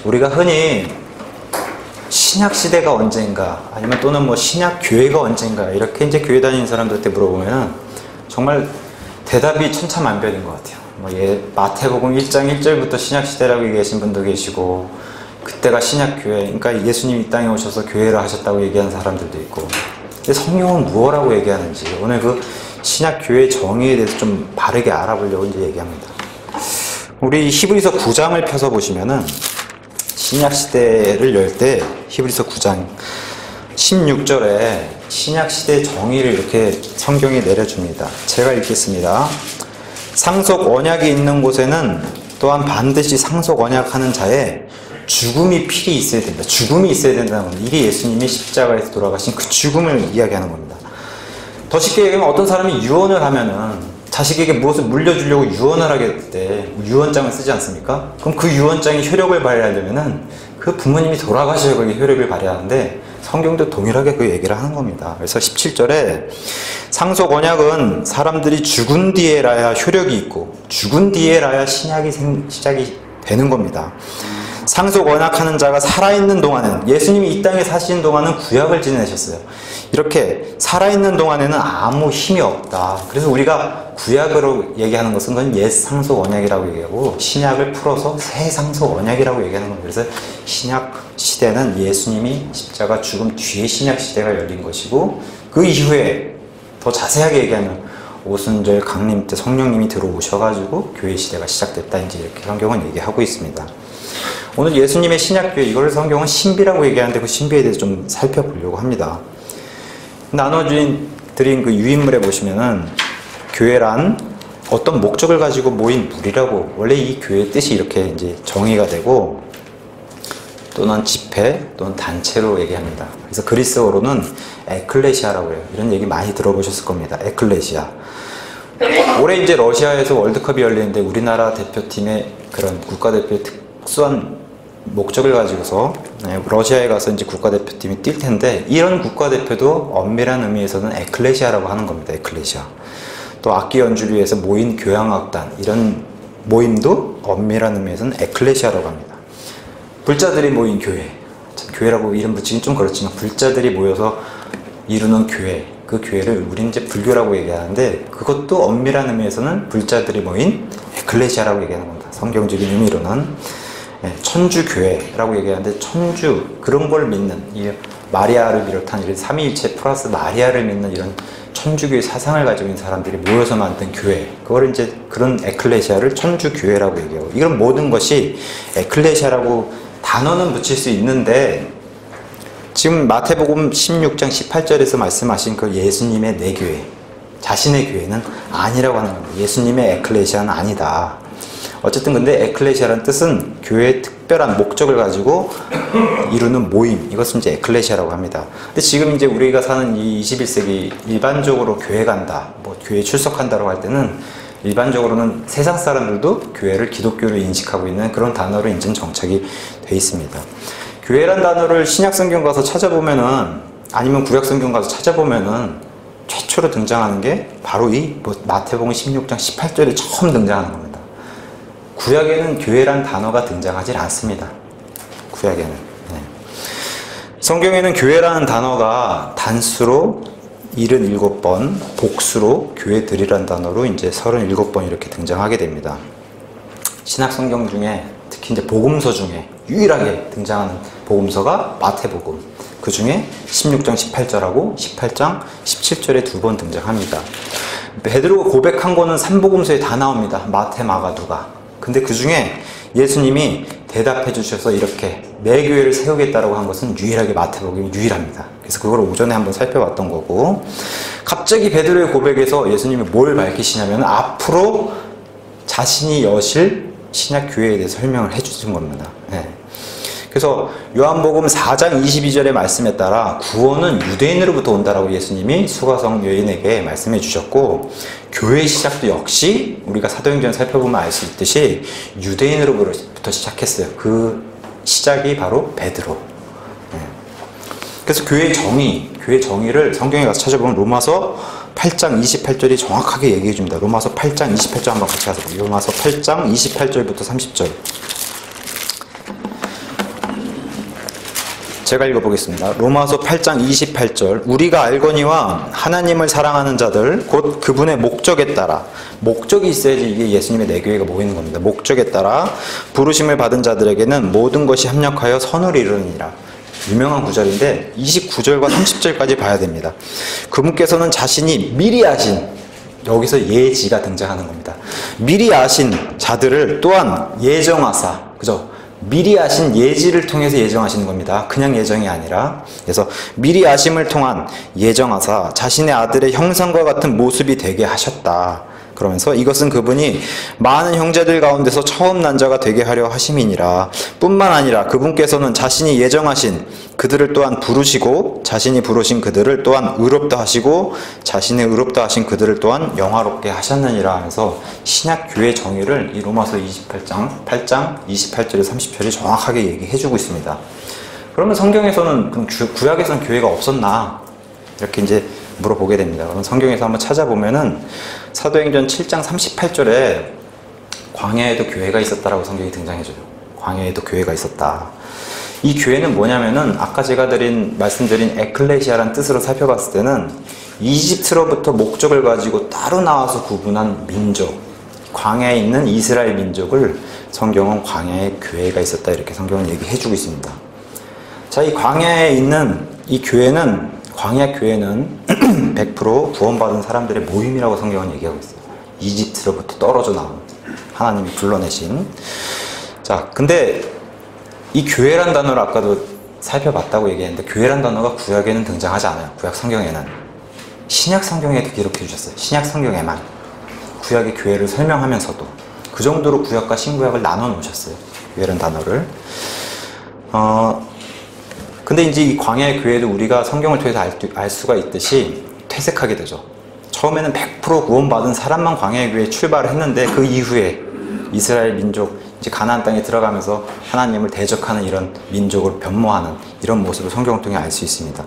우리가 흔히 신약 시대가 언젠가, 아니면 또는 뭐 신약 교회가 언젠가, 이렇게 이제 교회 다니는 사람들한테 물어보면 정말 대답이 천차만별인 것 같아요. 마태복음 1장 1절부터 신약 시대라고 얘기하신 분도 계시고, 그때가 신약 교회, 그러니까 예수님이 이 땅에 오셔서 교회를 하셨다고 얘기하는 사람들도 있고. 근데 성경은 무엇라고 얘기하는지, 오늘 그 신약 교회 정의에 대해서 좀 바르게 알아보려고 이제 얘기합니다. 우리 히브리서 9장을 펴서 보시면은, 신약 시대를 열 때 히브리서 9장 16절에 신약 시대 정의를 이렇게 성경이 내려줍니다. 제가 읽겠습니다. 상속 언약이 있는 곳에는 또한 반드시 상속 언약하는 자의 죽음이 필히 있어야 된다. 죽음이 있어야 된다는 겁니다. 이게 예수님이 십자가에서 돌아가신 그 죽음을 이야기하는 겁니다. 더 쉽게 얘기하면 어떤 사람이 유언을 하면은 자식에게 무엇을 물려주려고 유언을 하게 될 때 유언장을 쓰지 않습니까? 그럼 그 유언장이 효력을 발휘하려면은 그 부모님이 돌아가셔야 거기 효력을 발휘하는데, 성경도 동일하게 그 얘기를 하는 겁니다. 그래서 17절에 상속 언약은 사람들이 죽은 뒤에라야 효력이 있고 죽은 뒤에라야 신약이 시작이 되는 겁니다. 상속 언약하는 자가 살아있는 동안은, 예수님이 이 땅에 사시는 동안은 구약을 지내셨어요. 이렇게 살아있는 동안에는 아무 힘이 없다. 그래서 우리가 구약으로 얘기하는 것은 그건 옛 상속 언약이라고 얘기하고, 신약을 풀어서 새 상속 언약이라고 얘기하는 겁니다. 그래서 신약 시대는 예수님이 십자가 죽음 뒤에 신약 시대가 열린 것이고, 그 이후에 더 자세하게 얘기하면 오순절 강림 때 성령님이 들어오셔가지고 교회 시대가 시작됐다, 이제 이렇게 성경은 얘기하고 있습니다. 오늘 예수님의 신약교회, 이걸 성경은 신비라고 얘기하는데 그 신비에 대해서 좀 살펴보려고 합니다. 나눠드린 그 유인물에 보시면은 교회란 어떤 목적을 가지고 모인 무리라고, 원래 이 교회의 뜻이 이렇게 이제 정의가 되고, 또는 집회 또는 단체로 얘기합니다. 그래서 그리스어로는 에클레시아라고 해요. 이런 얘기 많이 들어보셨을 겁니다. 에클레시아. 올해 이제 러시아에서 월드컵이 열리는데 우리나라 대표팀의 그런 국가대표의 특수한 목적을 가지고서 러시아에 가서 이제 국가대표팀이 뛸 텐데, 이런 국가대표도 엄밀한 의미에서는 에클레시아라고 하는 겁니다. 에클레시아. 또 악기 연주를 위해서 모인 교향악단, 이런 모임도 엄밀한 의미에서는 에클레시아라고 합니다. 불자들이 모인 교회, 참 교회라고 이름 붙이긴 좀 그렇지만 불자들이 모여서 이루는 교회, 그 교회를 우리는 이제 불교라고 얘기하는데, 그것도 엄밀한 의미에서는 불자들이 모인 에클레시아라고 얘기하는 겁니다. 성경적인 의미로는 천주교회라고 얘기하는데, 천주, 그런 걸 믿는, 이 마리아를 비롯한 이런 삼위일체 플러스 마리아를 믿는 이런 천주교의 사상을 가지고 있는 사람들이 모여서 만든 교회, 그걸 이제 그런 에클레시아를 천주교회라고 얘기하고, 이런 모든 것이 에클레시아라고 단어는 붙일 수 있는데, 지금 마태복음 16장 18절에서 말씀하신 그 예수님의 내 교회, 자신의 교회는 아니라고 하는 겁니다. 예수님의 에클레시아는 아니다. 어쨌든 근데 에클레시아라는 뜻은 교회의 특별한 목적을 가지고 이루는 모임, 이것은 이제 에클레시아라고 합니다. 근데 지금 이제 우리가 사는 이 21세기 일반적으로 교회 간다, 뭐 교회 출석한다고 할 때는 일반적으로는 세상 사람들도 교회를 기독교로 인식하고 있는 그런 단어로 이제 정착이 돼 있습니다. 교회란 단어를 신약성경 가서 찾아보면은, 아니면 구약성경 가서 찾아보면은 최초로 등장하는 게 바로 이 마태복음 16장 18절에 처음 등장하는 겁니다. 구약에는 교회란 단어가 등장하지 않습니다. 구약에는. 성경에는 교회라는 단어가 단수로 77번, 복수로 교회들이란 단어로 이제 37번 이렇게 등장하게 됩니다. 신약 성경 중에 특히 이제 복음서 중에 유일하게 등장하는 복음서가 마태복음. 그 중에 16장 18절하고 18장 17절에 2번 등장합니다. 베드로가 고백한 거는 3복음서에 다 나옵니다. 마태, 마가, 누가. 근데 그 중에 예수님이 대답해 주셔서 이렇게 내 교회를 세우겠다라고 한 것은 유일하게 마태복음이 유일합니다. 그래서 그걸 오전에 한번 살펴봤던 거고, 갑자기 베드로의 고백에서 예수님이 뭘 밝히시냐면 앞으로 자신이 여실 신약 교회에 대해서 설명을 해주신 겁니다. 그래서 요한복음 4장 22절의 말씀에 따라 구원은 유대인으로부터 온다라고 예수님이 수가성 여인에게 말씀해 주셨고, 교회 시작도 역시 우리가 사도행전 살펴보면 알 수 있듯이 유대인으로부터 시작했어요. 그 시작이 바로 베드로. 그래서 교회의 정의를 성경에 가서 찾아보면 로마서 8장 28절이 정확하게 얘기해 줍니다. 로마서 8장 28절 한번 같이 하세요. 로마서 8장 28절부터 30절. 제가 읽어보겠습니다. 로마서 8장 28절. 우리가 알거니와 하나님을 사랑하는 자들 곧 그분의 목적에 따라, 목적이 있어야지 이게 예수님의 내 교회가 모이는 겁니다. 목적에 따라 부르심을 받은 자들에게는 모든 것이 합력하여 선을 이루느니라. 유명한 구절인데 29절과 30절까지 봐야 됩니다. 그분께서는 자신이 미리 아신, 여기서 예지가 등장하는 겁니다. 미리 아신 자들을 또한 예정하사, 그죠? 미리 아신 예지를 통해서 예정하시는 겁니다. 그냥 예정이 아니라. 그래서 미리 아심을 통한 예정하사 자신의 아들의 형상과 같은 모습이 되게 하셨다. 그러면서 이것은 그분이 많은 형제들 가운데서 처음 난 자가 되게 하려 하심이니라. 뿐만 아니라 그분께서는 자신이 예정하신 그들을 또한 부르시고 자신이 부르신 그들을 또한 의롭다 하시고 자신이 의롭다 하신 그들을 또한 영화롭게 하셨느니라 하면서 신약 교회 정의를 이 로마서 8장 28절에 30절이 정확하게 얘기해주고 있습니다. 그러면 성경에서는, 그럼 구약에서는 교회가 없었나? 이렇게 이제 물어보게 됩니다. 그럼 성경에서 한번 찾아보면은 사도행전 7장 38절에 광야에도 교회가 있었다라고 성경이 등장해줘요. 광야에도 교회가 있었다. 이 교회는 뭐냐면은 아까 제가 말씀드린 에클레시아라는 뜻으로 살펴봤을 때는 이집트로부터 목적을 가지고 따로 나와서 구분한 민족, 광야에 있는 이스라엘 민족을 성경은 광야에 교회가 있었다 이렇게 성경은 얘기해주고 있습니다. 자, 이 광야에 있는 이 교회는, 광야 교회는 100% 구원받은 사람들의 모임이라고 성경은 얘기하고 있어요. 이집트로부터 떨어져 나온 하나님이 불러내신. 자, 근데 이 교회란 단어를 아까도 살펴봤다고 얘기했는데 교회란 단어가 구약에는 등장하지 않아요. 구약 성경에는. 신약 성경에도 기록해 주셨어요. 신약 성경에만. 구약의 교회를 설명하면서도 그 정도로 구약과 신구약을 나눠 놓으셨어요. 교회란 단어를. 근데 이제 이 광야의 교회도 우리가 성경을 통해서 알 수가 있듯이 퇴색하게 되죠. 처음에는 100% 구원받은 사람만 광야의 교회에 출발을 했는데 그 이후에 이스라엘 민족, 이제 가나안 땅에 들어가면서 하나님을 대적하는 이런 민족을 변모하는 이런 모습을 성경을 통해 알 수 있습니다.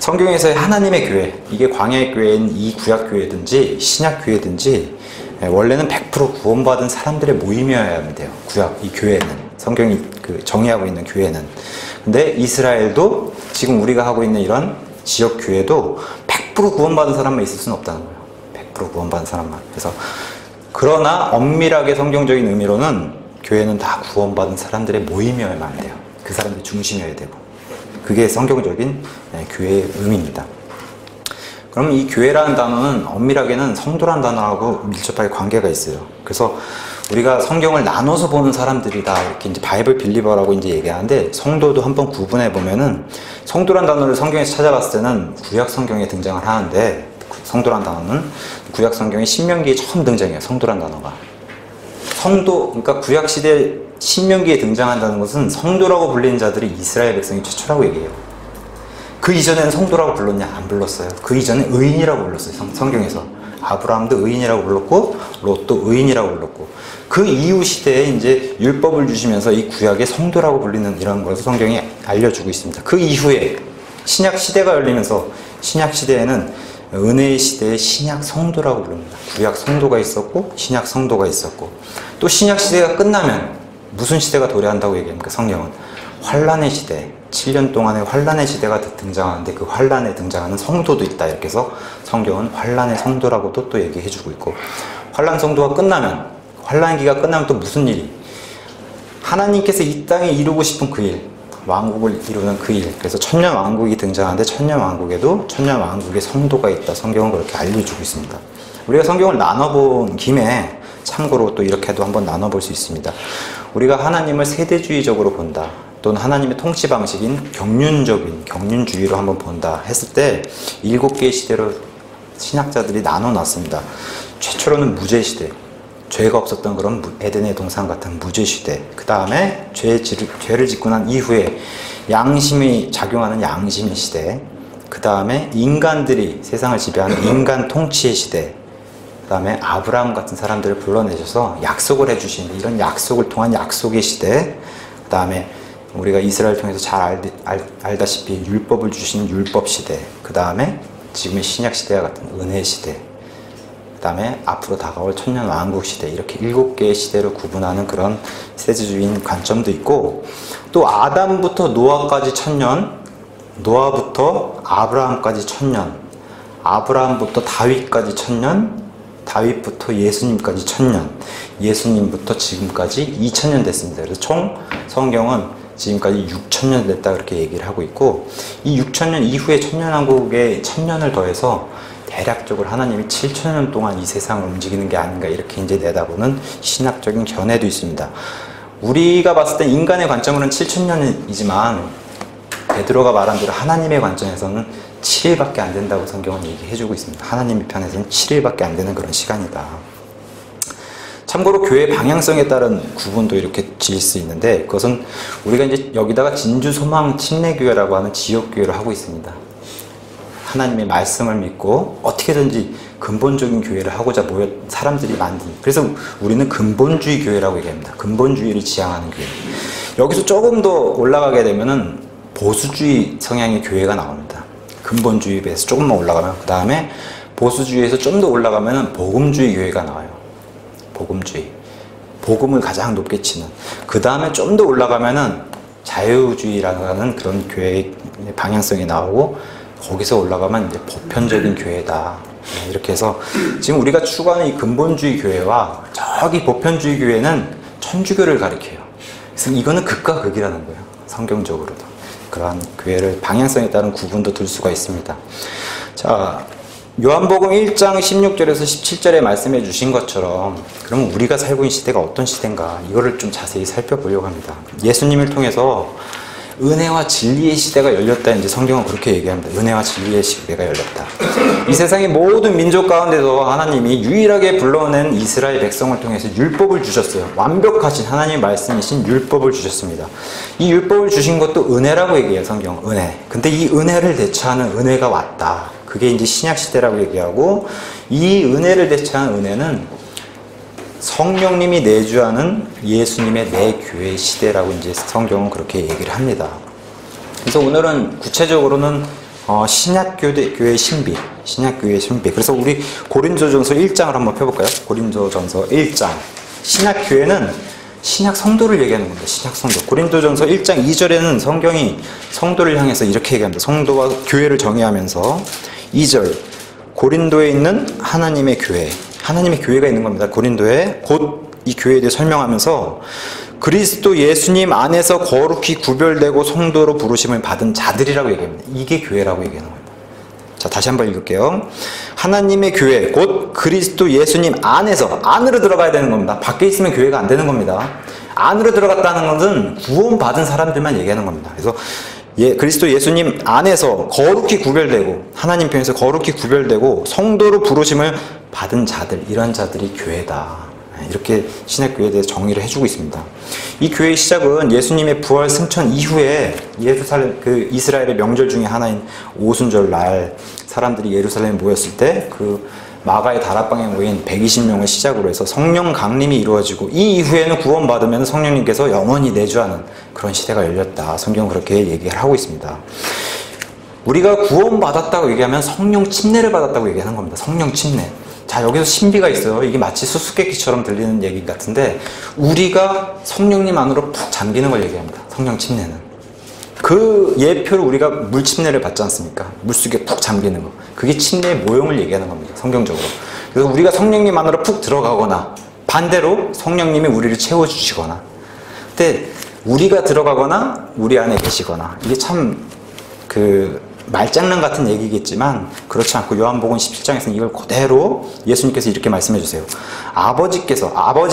성경에서의 하나님의 교회, 이게 광야의 교회인 이 구약 교회든지 신약 교회든지 원래는 100% 구원받은 사람들의 모임이어야 돼요. 구약 이 교회는, 성경이 정의하고 있는 교회는. 근데 이스라엘도 지금 우리가 하고 있는 이런 지역 교회도 100% 구원받은 사람만 있을 수는 없다는 거예요. 100% 구원받은 사람만. 그래서 그러나 엄밀하게 성경적인 의미로는 교회는 다 구원받은 사람들의 모임이어야만 돼요. 그 사람들이 중심이어야 되고. 그게 성경적인 교회의 의미입니다. 그러면 이 교회라는 단어는 엄밀하게는 성도라는 단어하고 밀접하게 관계가 있어요. 그래서 우리가 성경을 나눠서 보는 사람들이다 이렇게 이제 바이블 빌리버라고 이제 얘기하는데, 성도도 한번 구분해 보면은 성도란 단어를 성경에서 찾아봤을 때는 구약 성경에 등장을 하는데, 성도란 단어는 구약 성경의 신명기에 처음 등장해요. 성도란 단어가. 성도, 그러니까 구약 시대 신명기에 등장한다는 것은 성도라고 불리는 자들이 이스라엘 백성이 최초라고 얘기해요. 그 이전에는 성도라고 불렀냐? 안 불렀어요. 그 이전에 의인이라고 불렀어요. 성경에서. 아브라함도 의인이라고 불렀고 롯도 의인이라고 불렀고, 그 이후 시대에 이제 율법을 주시면서 이 구약의 성도라고 불리는 이런 것을 성경이 알려주고 있습니다. 그 이후에 신약 시대가 열리면서 신약 시대에는 은혜의 시대에 신약 성도라고 부릅니다. 구약 성도가 있었고 신약 성도가 있었고, 또 신약 시대가 끝나면 무슨 시대가 도래한다고 얘기합니까? 성경은 환란의 시대, 7년 동안의 환란의 시대가 등장하는데 그 환란에 등장하는 성도도 있다 이렇게 해서 성경은 환란의 성도라고도 또 얘기해주고 있고, 환란 성도가 끝나면, 환란기가 끝나면 또 무슨 일이, 하나님께서 이 땅에 이루고 싶은 그 일, 왕국을 이루는 그 일, 그래서 천년왕국이 등장하는데 천년왕국에도 천년왕국의 성도가 있다. 성경은 그렇게 알려주고 있습니다. 우리가 성경을 나눠본 김에 참고로 또 이렇게도 한번 나눠볼 수 있습니다. 우리가 하나님을 세대주의적으로 본다, 또는 하나님의 통치 방식인 경륜적인 경륜주의로 한번 본다 했을 때 7개의 시대로 신학자들이 나눠놨습니다. 최초로는 무죄시대, 죄가 없었던 그런 에덴의 동산 같은 무죄시대, 그 다음에 죄를 짓고 난 이후에 양심이 작용하는 양심의 시대, 그 다음에 인간들이 세상을 지배하는 인간 통치의 시대, 그 다음에 아브라함 같은 사람들을 불러내셔서 약속을 해주신 이런 약속을 통한 약속의 시대, 그 다음에 우리가 이스라엘 통해서 잘 알다시피 율법을 주신 율법 시대, 그 다음에 지금의 신약 시대와 같은 은혜 시대, 그 다음에 앞으로 다가올 천년 왕국 시대, 이렇게 7개의 시대를 구분하는 그런 세대주의인 관점도 있고, 또 아담부터 노아까지 1000년, 노아부터 아브라함까지 1000년, 아브라함부터 다윗까지 1000년, 다윗부터 예수님까지 1000년, 예수님부터 지금까지 2000년 됐습니다. 그래서 총 성경은 지금까지 6000년 됐다 그렇게 얘기를 하고 있고, 이 6000년 이후에 천년왕국에 1000년을 더해서 대략적으로 하나님이 7000년 동안 이 세상을 움직이는 게 아닌가 이렇게 이제 내다보는 신학적인 견해도 있습니다. 우리가 봤을 때 인간의 관점으로는 7000년이지만 베드로가 말한 대로 하나님의 관점에서는 7일밖에 안 된다고 성경은 얘기해주고 있습니다. 하나님의 편에서는 7일밖에 안 되는 그런 시간이다. 참고로 교회 방향성에 따른 구분도 이렇게 지을 수 있는데, 그것은 우리가 이제 여기다가 진주소망 침례교회라고 하는 지역교회를 하고 있습니다. 하나님의 말씀을 믿고 어떻게든지 근본적인 교회를 하고자 모여 사람들이 만든, 그래서 우리는 근본주의 교회라고 얘기합니다. 근본주의를 지향하는 교회. 여기서 조금 더 올라가게 되면은 보수주의 성향의 교회가 나옵니다. 근본주의에 비해서 조금만 올라가면, 그 다음에 보수주의에서 좀 더 올라가면은 복음주의 교회가 나와요. 복음주의. 복음을 가장 높게 치는. 그 다음에 좀 더 올라가면은 자유주의라는 그런 교회의 방향성이 나오고, 거기서 올라가면 이제 보편적인 교회다. 이렇게 해서 지금 우리가 추구하는 이 근본주의 교회와 저기 보편주의 교회는 천주교를 가리켜요. 그래서 이거는 극과 극이라는 거예요. 성경적으로도. 그러한 교회를 방향성에 따른 구분도 둘 수가 있습니다. 자, 요한복음 1장 16절에서 17절에 말씀해 주신 것처럼, 그럼 우리가 살고 있는 시대가 어떤 시대인가, 이거를 좀 자세히 살펴보려고 합니다. 예수님을 통해서 은혜와 진리의 시대가 열렸다, 이제 성경은 그렇게 얘기합니다. 은혜와 진리의 시대가 열렸다. 이 세상의 모든 민족 가운데서 하나님이 유일하게 불러낸 이스라엘 백성을 통해서 율법을 주셨어요. 완벽하신 하나님의 말씀이신 율법을 주셨습니다. 이 율법을 주신 것도 은혜라고 얘기해요, 성경. 은혜. 근데 이 은혜를 대체하는 은혜가 왔다. 그게 이제 신약 시대라고 얘기하고, 이 은혜를 대체하는 은혜는 성령님이 내주하는 예수님의 내 교회 시대라고 이제 성경은 그렇게 얘기를 합니다. 그래서 오늘은 구체적으로는 신약교회의 신비, 신약교회의 신비. 그래서 우리 고린도전서 1장을 한번 펴볼까요? 고린도전서 1장. 신약교회는 신약 성도를 얘기하는 겁니다. 신약 성도. 고린도전서 1장 2절에는 성경이 성도를 향해서 이렇게 얘기합니다. 성도와 교회를 정의하면서 2절, 고린도에 있는 하나님의 교회. 하나님의 교회가 있는 겁니다. 고린도에. 곧 이 교회에 대해 설명하면서 그리스도 예수님 안에서 거룩히 구별되고 성도로 부르심을 받은 자들이라고 얘기합니다. 이게 교회라고 얘기하는 겁니다. 자, 다시 한번 읽을게요. 하나님의 교회, 곧 그리스도 예수님 안에서, 안으로 들어가야 되는 겁니다. 밖에 있으면 교회가 안 되는 겁니다. 안으로 들어갔다는 것은 구원받은 사람들만 얘기하는 겁니다. 그래서 그리스도 예수님 안에서 거룩히 구별되고, 하나님 편에서 거룩히 구별되고 성도로 부르심을 받은 자들, 이런 자들이 교회다. 이렇게 신약교회에 대해서 정의를 해주고 있습니다. 이 교회의 시작은 예수님의 부활 승천 이후에 예루살렘, 그 이스라엘의 명절 중에 하나인 오순절 날 사람들이 예루살렘에 모였을 때 그 마가의 다락방에 모인 120명을 시작으로 해서 성령 강림이 이루어지고, 이 이후에는 구원받으면 성령님께서 영원히 내주하는 그런 시대가 열렸다. 성경은 그렇게 얘기를 하고 있습니다. 우리가 구원받았다고 얘기하면 성령 침례를 받았다고 얘기하는 겁니다. 성령 침례. 자, 여기서 신비가 있어요. 이게 마치 수수께끼처럼 들리는 얘기 같은데, 우리가 성령님 안으로 푹 잠기는 걸 얘기합니다. 성령 침례는. 그 예표로 우리가 물 침례를 받지 않습니까? 물속에 푹 잠기는 거. 그게 침례의 모형을 얘기하는 겁니다. 성경적으로. 그래서 우리가 성령님 안으로 푹 들어가거나, 반대로 성령님이 우리를 채워주시거나, 근데 우리가 들어가거나 우리 안에 계시거나, 이게 참 말장난 같은 얘기겠지만 그렇지 않고 요한복음 17장에서는 이걸 그대로 예수님께서 이렇게 말씀해 주세요. 아버지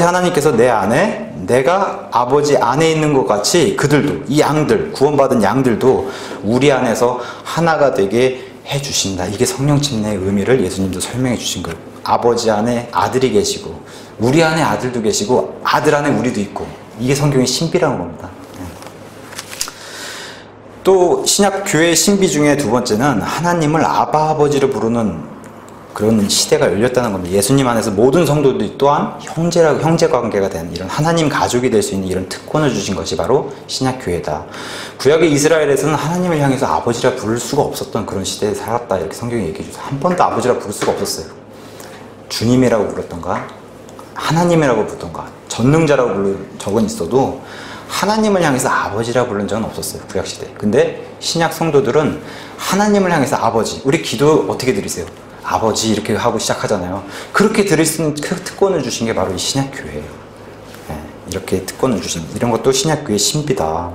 하나님께서 내 안에, 내가 아버지 안에 있는 것 같이 그들도, 이 양들, 구원받은 양들도 우리 안에서 하나가 되게 해주신다. 이게 성령 침례의 의미를 예수님도 설명해 주신 거예요. 아버지 안에 아들이 계시고, 우리 안에 아들도 계시고, 아들 안에 우리도 있고, 이게 성경의 신비라는 겁니다. 또 신약 교회의 신비 중에 두 번째는 하나님을 아바 아버지로 부르는 그런 시대가 열렸다는 겁니다. 예수님 안에서 모든 성도들이 또한 형제 관계가 된 이런 하나님 가족이 될 수 있는 이런 특권을 주신 것이 바로 신약 교회다. 구약의 이스라엘에서는 하나님을 향해서 아버지라 부를 수가 없었던 그런 시대에 살았다. 이렇게 성경이 얘기해 주세요. 한 번도 아버지라 부를 수가 없었어요. 주님이라고 불렀던가 하나님이라고 부르던가 전능자라고 부른 적은 있어도 하나님을 향해서 아버지라고 부른 적은 없었어요, 구약시대. 근데 신약 성도들은 하나님을 향해서 아버지, 우리 기도 어떻게 드리세요? 아버지 이렇게 하고 시작하잖아요. 그렇게 드릴 수 있는 특권을 주신 게 바로 이 신약교회예요. 네, 이렇게 특권을 주신, 이런 것도 신약교회의 신비다.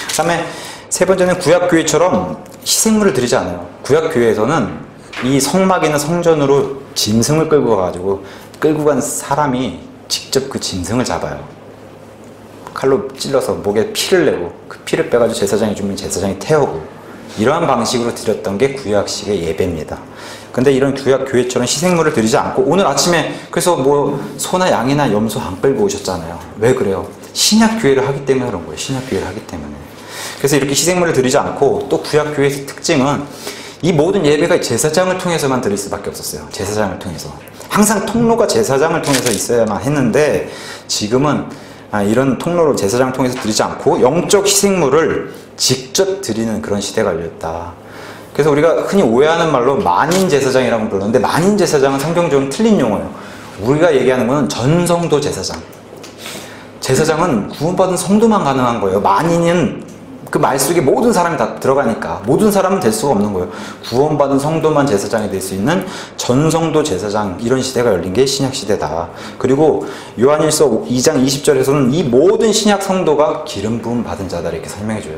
그 다음에 세 번째는 구약교회처럼 희생물을 드리지 않아요. 구약교회에서는 이 성막이나 성전으로 짐승을 끌고 간 사람이 직접 그 짐승을 잡아요. 칼로 찔러서 목에 피를 내고 그 피를 빼가지고 제사장이 주면 제사장이 태우고, 이러한 방식으로 드렸던 게 구약식의 예배입니다. 근데 이런 구약 교회처럼 희생물을 드리지 않고, 오늘 아침에 그래서 뭐 소나 양이나 염소 안 끌고 오셨잖아요. 왜 그래요? 신약 교회를 하기 때문에 그런 거예요. 신약 교회를 하기 때문에. 그래서 이렇게 희생물을 드리지 않고, 또 구약 교회의 특징은 이 모든 예배가 제사장을 통해서만 드릴 수밖에 없었어요. 제사장을 통해서. 항상 통로가 제사장을 통해서 있어야만 했는데, 지금은 이런 통로로 제사장을 통해서 드리지 않고 영적 희생물을 직접 드리는 그런 시대가 열렸다. 그래서 우리가 흔히 오해하는 말로 만인 제사장이라고 부르는데, 만인 제사장은 성경적으로 틀린 용어예요. 우리가 얘기하는 것은 전성도 제사장. 제사장은 구원받은 성도만 가능한 거예요. 만인은 그 말 속에 모든 사람이 다 들어가니까 모든 사람은 될 수가 없는 거예요. 구원받은 성도만 제사장이 될 수 있는 전성도 제사장, 이런 시대가 열린 게 신약시대다. 그리고 요한일서 2장 20절에서는 이 모든 신약 성도가 기름 부음 받은 자다, 이렇게 설명해줘요.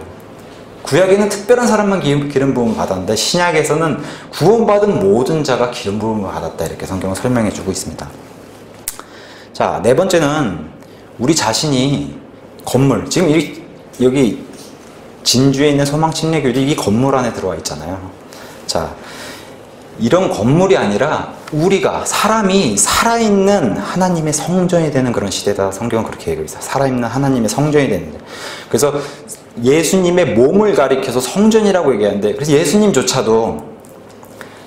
구약에는 특별한 사람만 기름 부음을 받았는데 신약에서는 구원받은 모든 자가 기름 부음을 받았다, 이렇게 성경은 설명해주고 있습니다. 자, 네 번째는 우리 자신이 건물, 지금 여기 진주에 있는 소망침례교회도 이 건물 안에 들어와 있잖아요. 자, 이런 건물이 아니라 우리가, 사람이 살아있는 하나님의 성전이 되는 그런 시대다. 성경은 그렇게 얘기하고 있어요. 살아있는 하나님의 성전이 되는 데. 그래서 예수님의 몸을 가리켜서 성전이라고 얘기하는데, 그래서 예수님조차도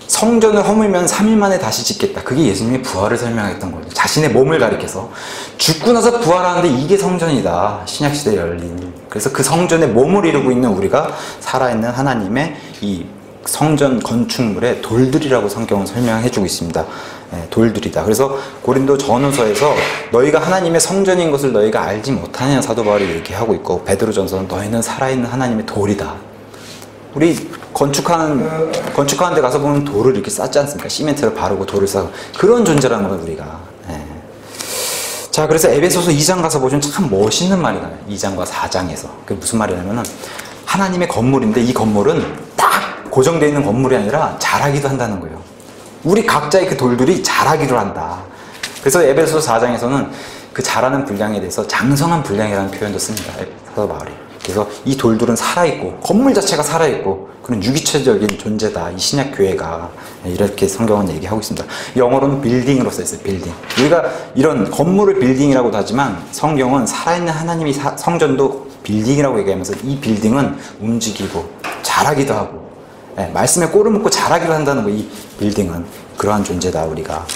성전을 허물면 3일 만에 다시 짓겠다. 그게 예수님의 부활을 설명했던 거예요. 자신의 몸을 가리켜서. 죽고 나서 부활하는데 이게 성전이다. 신약시대에 열린. 그래서 그 성전의 몸을 이루고 있는 우리가 살아있는 하나님의 이 성전 건축물의 돌들이라고 성경은 설명해주고 있습니다. 돌들이다. 그래서 고린도 전후서에서 너희가 하나님의 성전인 것을 너희가 알지 못하냐, 사도 바울이 얘기하고 있고, 베드로전서는 너희는 살아있는 하나님의 돌이다. 우리 건축하는 데 가서 보면 돌을 이렇게 쌓지 않습니까? 시멘트를 바르고 돌을 쌓고, 그런 존재라는 거예요, 우리가. 자, 그래서 에베소서 2장 가서 보시면 참 멋있는 말이 나와요. 2장과 4장에서. 그게 무슨 말이냐면은, 하나님의 건물인데 이 건물은 딱 고정되어 있는 건물이 아니라 자라기도 한다는 거예요. 우리 각자의 그 돌들이 자라기도 한다. 그래서 에베소서 4장에서는 그 자라는 분량에 대해서 장성한 분량이라는 표현도 씁니다, 사도 바울이. 그래서 이 돌들은 살아있고, 건물 자체가 살아있고, 그런 유기체적인 존재다, 이 신약교회가. 이렇게 성경은 얘기하고 있습니다. 영어로는 빌딩으로 써있어요, 빌딩. 우리가 이런 건물을 빌딩이라고도 하지만, 성경은 살아있는 하나님이 성전도 빌딩이라고 얘기하면서 이 빌딩은 움직이고, 자라기도 하고, 말씀에 꼴을 묶고 자라기도 한다는 거, 이 빌딩은. 그러한 존재다, 우리가.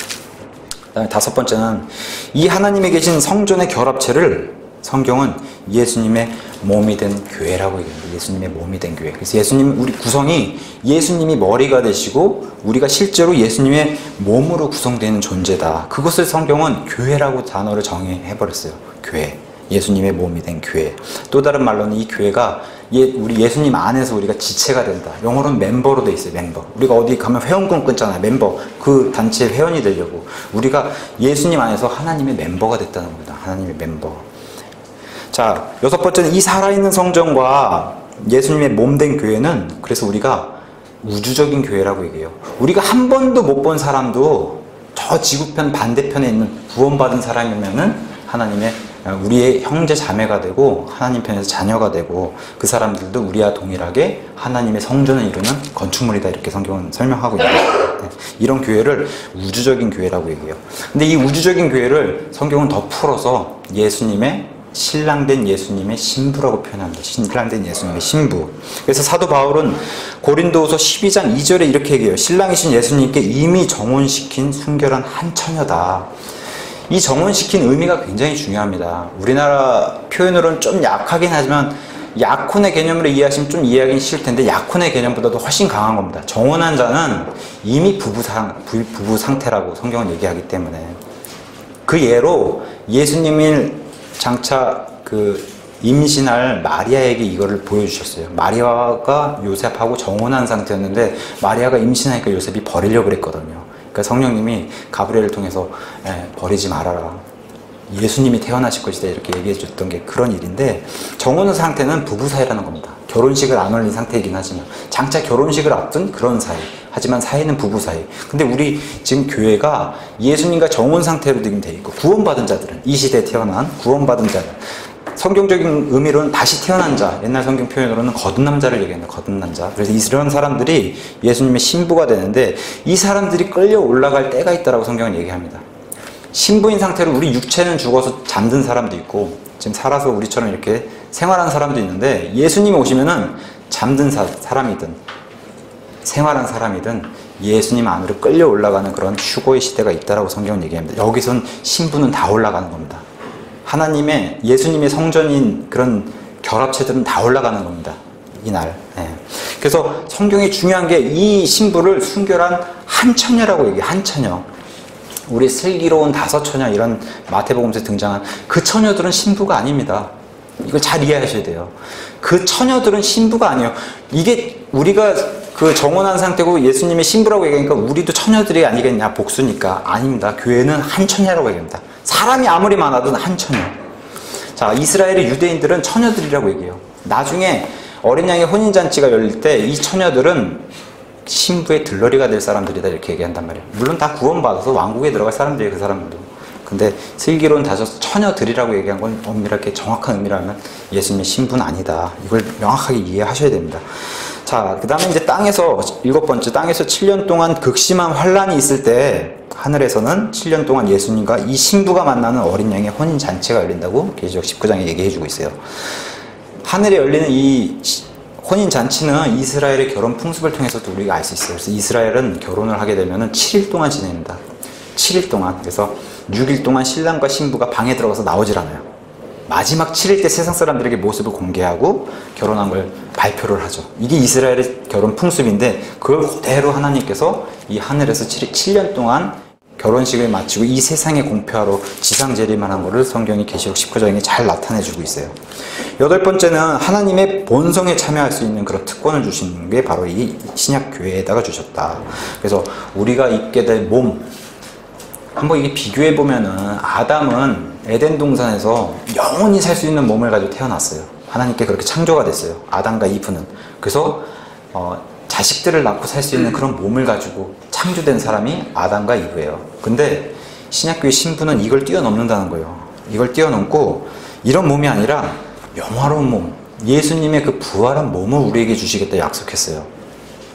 그다음에 다섯 번째는, 이 하나님에 계신 성전의 결합체를 성경은 예수님의 몸이 된 교회라고 얘기합니다. 예수님의 몸이 된 교회. 그래서 우리 구성이 예수님이 머리가 되시고 우리가 실제로 예수님의 몸으로 구성되는 존재다. 그것을 성경은 교회라고 단어를 정의해버렸어요. 교회. 예수님의 몸이 된 교회. 또 다른 말로는 이 교회가 우리 예수님 안에서 우리가 지체가 된다. 영어로는 멤버로 돼 있어요. 멤버. 우리가 어디 가면 회원권 끊잖아요. 멤버. 그 단체의 회원이 되려고. 우리가 예수님 안에서 하나님의 멤버가 됐다는 겁니다. 하나님의 멤버. 자, 여섯 번째는 이 살아있는 성전과 예수님의 몸된 교회는, 그래서 우리가 우주적인 교회라고 얘기해요. 우리가 한 번도 못 본 사람도 저 지구편 반대편에 있는 구원받은 사람이면은 우리의 형제 자매가 되고 하나님 편에서 자녀가 되고, 그 사람들도 우리와 동일하게 하나님의 성전을 이루는 건축물이다, 이렇게 성경은 설명하고 있습니다. 이런 교회를 우주적인 교회라고 얘기해요. 근데 이 우주적인 교회를 성경은 더 풀어서 신랑된 예수님의 신부라고 표현합니다. 신랑된 예수님의 신부. 그래서 사도 바울은 고린도후서 12장 2절에 이렇게 얘기해요. 신랑이신 예수님께 이미 정혼시킨 순결한 한 처녀다. 이 정혼시킨 의미가 굉장히 중요합니다. 우리나라 표현으로는 좀 약하긴 하지만 약혼의 개념으로 이해하시면 좀 이해하기는 쉬울 텐데 약혼의 개념보다도 훨씬 강한 겁니다. 정혼한 자는 이미 부부 상태라고 성경은 얘기하기 때문에 그 예로 예수님이 장차 임신할 마리아에게 이거를 보여주셨어요. 마리아가 요셉하고 정혼한 상태였는데 마리아가 임신하니까 요셉이 버리려고 그랬거든요. 그러니까 성령님이 가브리엘을 통해서 버리지 말아라. 예수님이 태어나실 것이다 이렇게 얘기해 줬던 게 그런 일인데 정혼한 상태는 부부 사이라는 겁니다. 결혼식을 안 올린 상태이긴 하지만 장차 결혼식을 앞둔 그런 사이. 하지만 사이는 부부 사이. 근데 우리 지금 교회가 예수님과 정혼 상태로 지금 돼 있고 구원받은 자들은 이 시대에 태어난 구원받은 자들 성경적인 의미로는 다시 태어난 자, 옛날 성경 표현으로는 거듭 남자를 얘기합니다. 거듭 남자. 그래서 이런 사람들이 예수님의 신부가 되는데 이 사람들이 끌려 올라갈 때가 있다라고 성경은 얘기합니다. 신부인 상태로 우리 육체는 죽어서 잠든 사람도 있고 지금 살아서 우리처럼 이렇게 생활하는 사람도 있는데 예수님이 오시면은 잠든 사람이든 생활한 사람이든 예수님 안으로 끌려 올라가는 그런 휴거의 시대가 있다라고 성경은 얘기합니다. 여기선 신부는 다 올라가는 겁니다. 하나님의 예수님의 성전인 그런 결합체들은 다 올라가는 겁니다. 이날. 그래서 성경이 중요한 게 이 신부를 순결한 한 처녀라고 얘기해요. 한 처녀. 우리 슬기로운 다섯 처녀 이런 마태복음서에 등장한 그 처녀들은 신부가 아닙니다. 이걸 잘 이해하셔야 돼요. 그 처녀들은 신부가 아니에요. 이게 우리가 정혼한 상태고 예수님의 신부라고 얘기하니까 우리도 처녀들이 아니겠냐 복수니까 아닙니다. 교회는 한 처녀라고 얘기합니다. 사람이 아무리 많아도 한 처녀. 자, 이스라엘의 유대인들은 처녀들이라고 얘기해요. 나중에 어린 양의 혼인잔치가 열릴 때 이 처녀들은 신부의 들러리가 될 사람들이다 이렇게 얘기한단 말이에요. 물론 다 구원받아서 왕국에 들어갈 사람들이에요. 그 사람들도. 근데 슬기로운 다섯 처녀들이라고 얘기한 건 엄밀하게 정확한 의미라면 예수님의 신부는 아니다. 이걸 명확하게 이해하셔야 됩니다. 자, 그 다음에 이제 일곱 번째, 땅에서 7년 동안 극심한 환란이 있을 때 하늘에서는 7년 동안 예수님과 이 신부가 만나는 어린 양의 혼인잔치가 열린다고 계시록 19장에 얘기해주고 있어요. 하늘에 열리는 이 혼인잔치는 이스라엘의 결혼 풍습을 통해서도 우리가 알 수 있어요. 그래서 이스라엘은 결혼을 하게 되면 7일 동안 지냅니다. 7일 동안. 그래서 6일 동안 신랑과 신부가 방에 들어가서 나오질 않아요. 마지막 7일 때 세상 사람들에게 모습을 공개하고 결혼한 걸 발표를 하죠. 이게 이스라엘의 결혼 풍습인데 그걸 그대로 하나님께서 이 하늘에서 7년 동안 결혼식을 마치고 이 세상에 공표하러 지상 재림하는 것을 성경이 계시록 19장에 잘 나타내주고 있어요. 여덟 번째는 하나님의 본성에 참여할 수 있는 그런 특권을 주시는 게 바로 이 신약 교회에다가 주셨다. 그래서 우리가 입게 될 몸, 한번 이게 비교해 보면은 아담은 에덴 동산에서 영원히 살 수 있는 몸을 가지고 태어났어요. 하나님께 그렇게 창조가 됐어요. 아담과 이브는. 그래서 자식들을 낳고 살 수 있는 그런 몸을 가지고 창조된 사람이 아담과 이브예요. 근데 신약교회 신부는 이걸 뛰어넘는다는 거예요. 이걸 뛰어넘고 이런 몸이 아니라 영화로운 몸, 예수님의 그 부활한 몸을 우리에게 주시겠다 약속했어요.